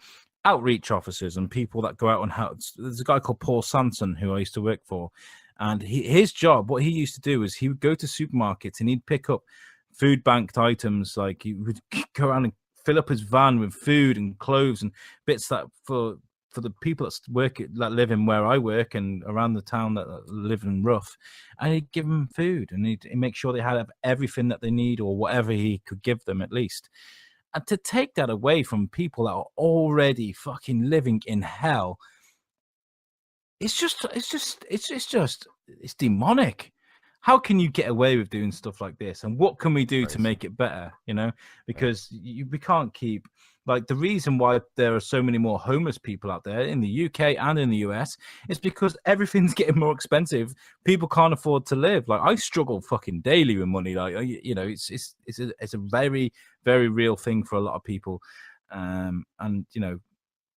outreach officers and people that go out and help. There's a guy called Paul Sanson who I used to work for. And his job, what he used to do is he would go to supermarkets and he'd pick up food banked items. Like he would go around and fill up his van with food and clothes and bits that for the people that live in where I work and around the town that live in Rough, and he'd give them food and he'd make sure they had everything that they need or whatever he could give them at least. And to take that away from people that are already fucking living in hell, it's demonic. How can you get away with doing stuff like this? And what can we do to make it better? Because we can't keep like the reason why there are so many more homeless people out there in the UK and in the US is because everything's getting more expensive. People can't afford to live. Like I struggle fucking daily with money. Like it's a very, very real thing for a lot of people. And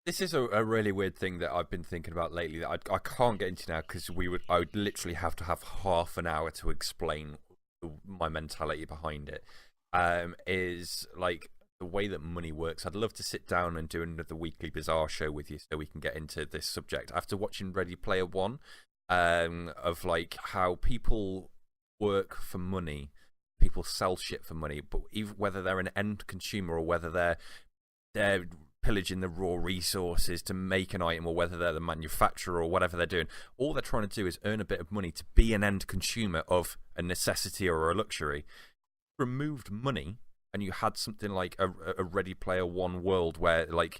This is a really weird thing that I've been thinking about lately that I can't get into now because I would literally have to have half an hour to explain my mentality behind it. Is like the way that money works. I'd love to sit down and do another weekly bizarre show with you so we can get into this subject. After watching Ready Player One, of like how people work for money, people sell shit for money, but even whether they're an end consumer or whether they're pillaging the raw resources to make an item, or whether they're the manufacturer or whatever they're doing, all they're trying to do is earn a bit of money to be an end consumer of a necessity or a luxury. Removed money and you had something like a Ready Player One world where like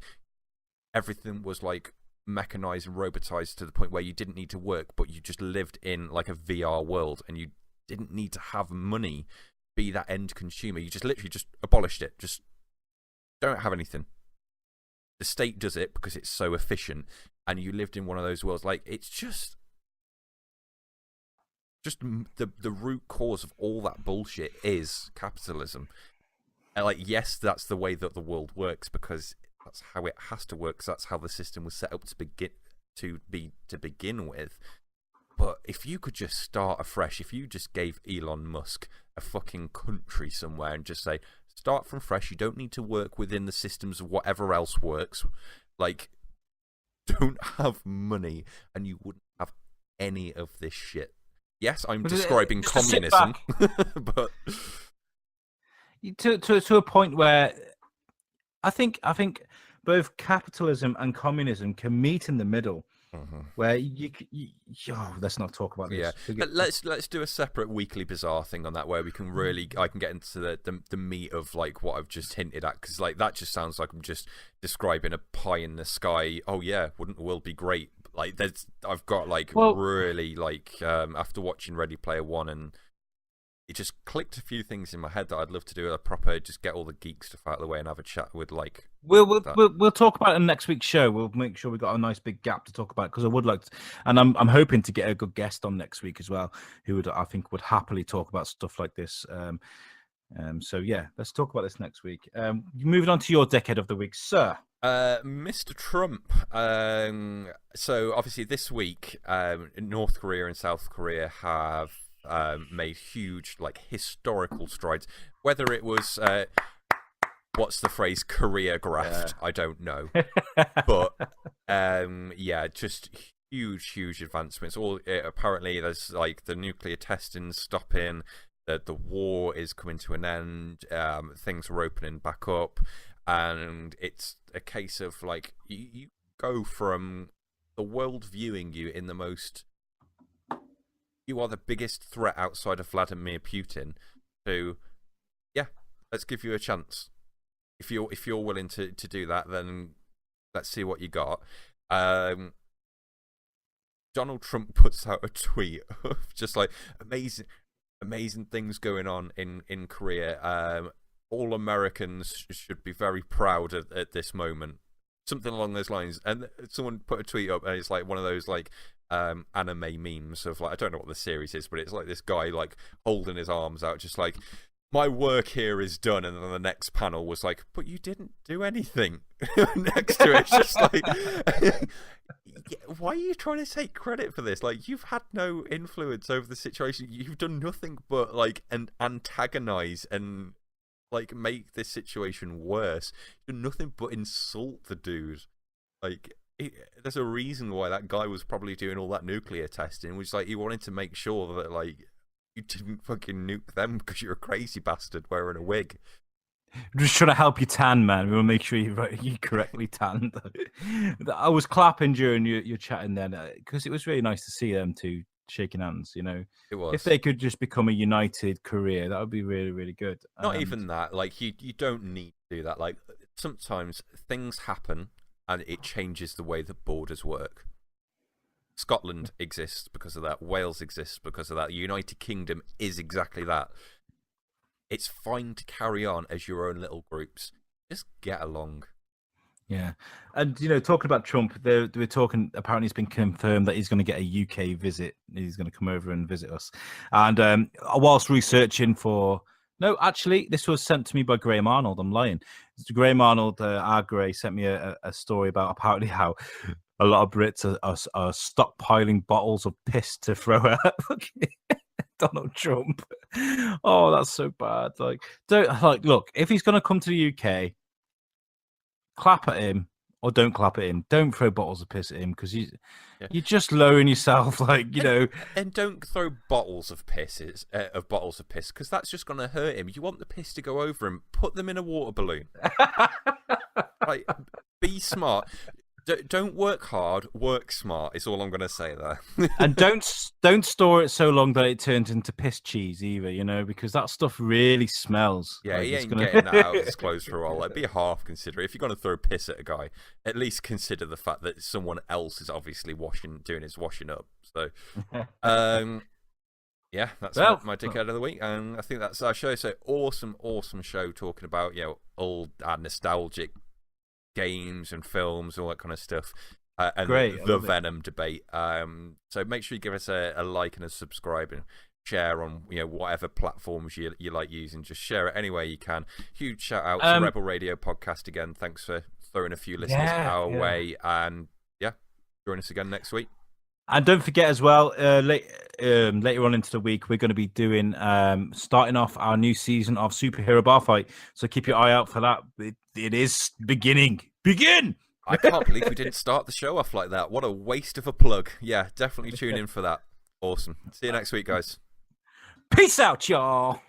everything was like mechanized and robotized to the point where you didn't need to work, but you just lived in like a VR world and you didn't need to have money be that end consumer. You just literally just abolished it. Just don't have anything. The state does it because it's so efficient, and you lived in one of those worlds. Like, it's just the root cause of all that bullshit is capitalism. And like, yes, that's the way that the world works because that's how it has to work. Because that's how the system was set up to begin with. But if you could just start afresh, if you just gave Elon Musk a fucking country somewhere and just say, start from fresh, you don't need to work within the systems of whatever else works, like, don't have money and you wouldn't have any of this shit. Yes, I'm describing communism, but to a point where I think both capitalism and communism can meet in the middle. Where let's not talk about this. Yeah, let's do a separate weekly bizarre thing on that, where we can really, I can get into the meat of like what I've just hinted at, because like that just sounds like I'm just describing a pie in the sky. Oh yeah, wouldn't the world be great? Like I've got like really like after watching Ready Player One, and it just clicked a few things in my head that I'd love to do a proper, just get all the geek stuff out of the way and have a chat with like. We'll talk about it in next week's show. We'll make sure we got a nice big gap to talk about, because I would like to, and I'm hoping to get a good guest on next week as well, who I think would happily talk about stuff like this. So yeah, let's talk about this next week. Moving on to your decade of the week, sir. Mr. Trump. So obviously this week, North Korea and South Korea have made huge, like, historical strides. Whether it was what's the phrase, choreographed, I don't know, but yeah, just huge advancements. Apparently there's like the nuclear testing stopping, the war is coming to an end, things are opening back up, and it's a case of like you go from the world viewing you in the most, you are the biggest threat outside of Vladimir Putin, to, yeah, let's give you a chance. If you're willing to do that, then let's see what you got. Donald Trump puts out a tweet of just like amazing things going on in Korea. All Americans should be very proud at this moment. Something along those lines. And someone put a tweet up, and it's like one of those like anime memes of like, I don't know what the series is, but it's like this guy like holding his arms out, just like, my work here is done. And then the next panel was like, but you didn't do anything. Next to it, it's just like, why are you trying to take credit for this? Like, you've had no influence over the situation. You've done nothing but like antagonize and like make this situation worse. You've done nothing but insult the dude. Like, there's a reason why that guy was probably doing all that nuclear testing, which like he wanted to make sure that like you didn't fucking nuke them because you're a crazy bastard wearing a wig. We're just trying to help you tan, man. We'll make sure you correctly tanned. I was clapping during your chatting then, because it was really nice to see them two shaking hands. You know, it was. If they could just become a united Korea, that would be really, really good. Not even that. Like, you don't need to do that. Like, sometimes things happen and it changes the way that borders work. Scotland exists because of that. Wales exists because of that. The United Kingdom is exactly that. It's fine to carry on as your own little groups. Just get along. Yeah. And, you know, talking about Trump, we're talking, apparently it's been confirmed that he's going to get a UK visit. He's going to come over and visit us. And whilst researching for No, actually, this was sent to me by Graham Arnold. I'm lying. Graham Arnold, our Gray, sent me a story about apparently how a lot of Brits are stockpiling bottles of piss to throw at Donald Trump. Oh, that's so bad. Like, look, if he's going to come to the UK, clap at him or don't clap at him. Don't throw bottles of piss at him because you're just lowering yourself. Like, and don't throw bottles of piss because that's just going to hurt him. You want the piss to go over him. Put them in a water balloon. Like, be smart. Don't work hard, work smart is all I'm going to say there. And don't store it so long that it turns into piss cheese either, because that stuff really smells. Yeah, he ain't getting that out of his clothes for a while. Like, be half considerate. If you're going to throw piss at a guy, at least consider the fact that someone else is obviously doing his washing up. So, yeah, that's my dickhead of the week. And I think that's our show. So, awesome show talking about, old nostalgic games and films, all that kind of stuff, and Great, the Venom debate. So make sure you give us a like and a subscribe and share on whatever platforms you like using. Just share it any way you can. Huge shout out to Rebel Radio Podcast again. Thanks for throwing a few listeners our way, and join us again next week. And don't forget as well, later on into the week, we're going to be doing starting off our new season of Superhero Bar Fight. So keep your eye out for that. It is beginning. Begin! I can't believe we didn't start the show off like that. What a waste of a plug. Yeah, definitely tune in for that. Awesome. See you next week, guys. Peace out, y'all.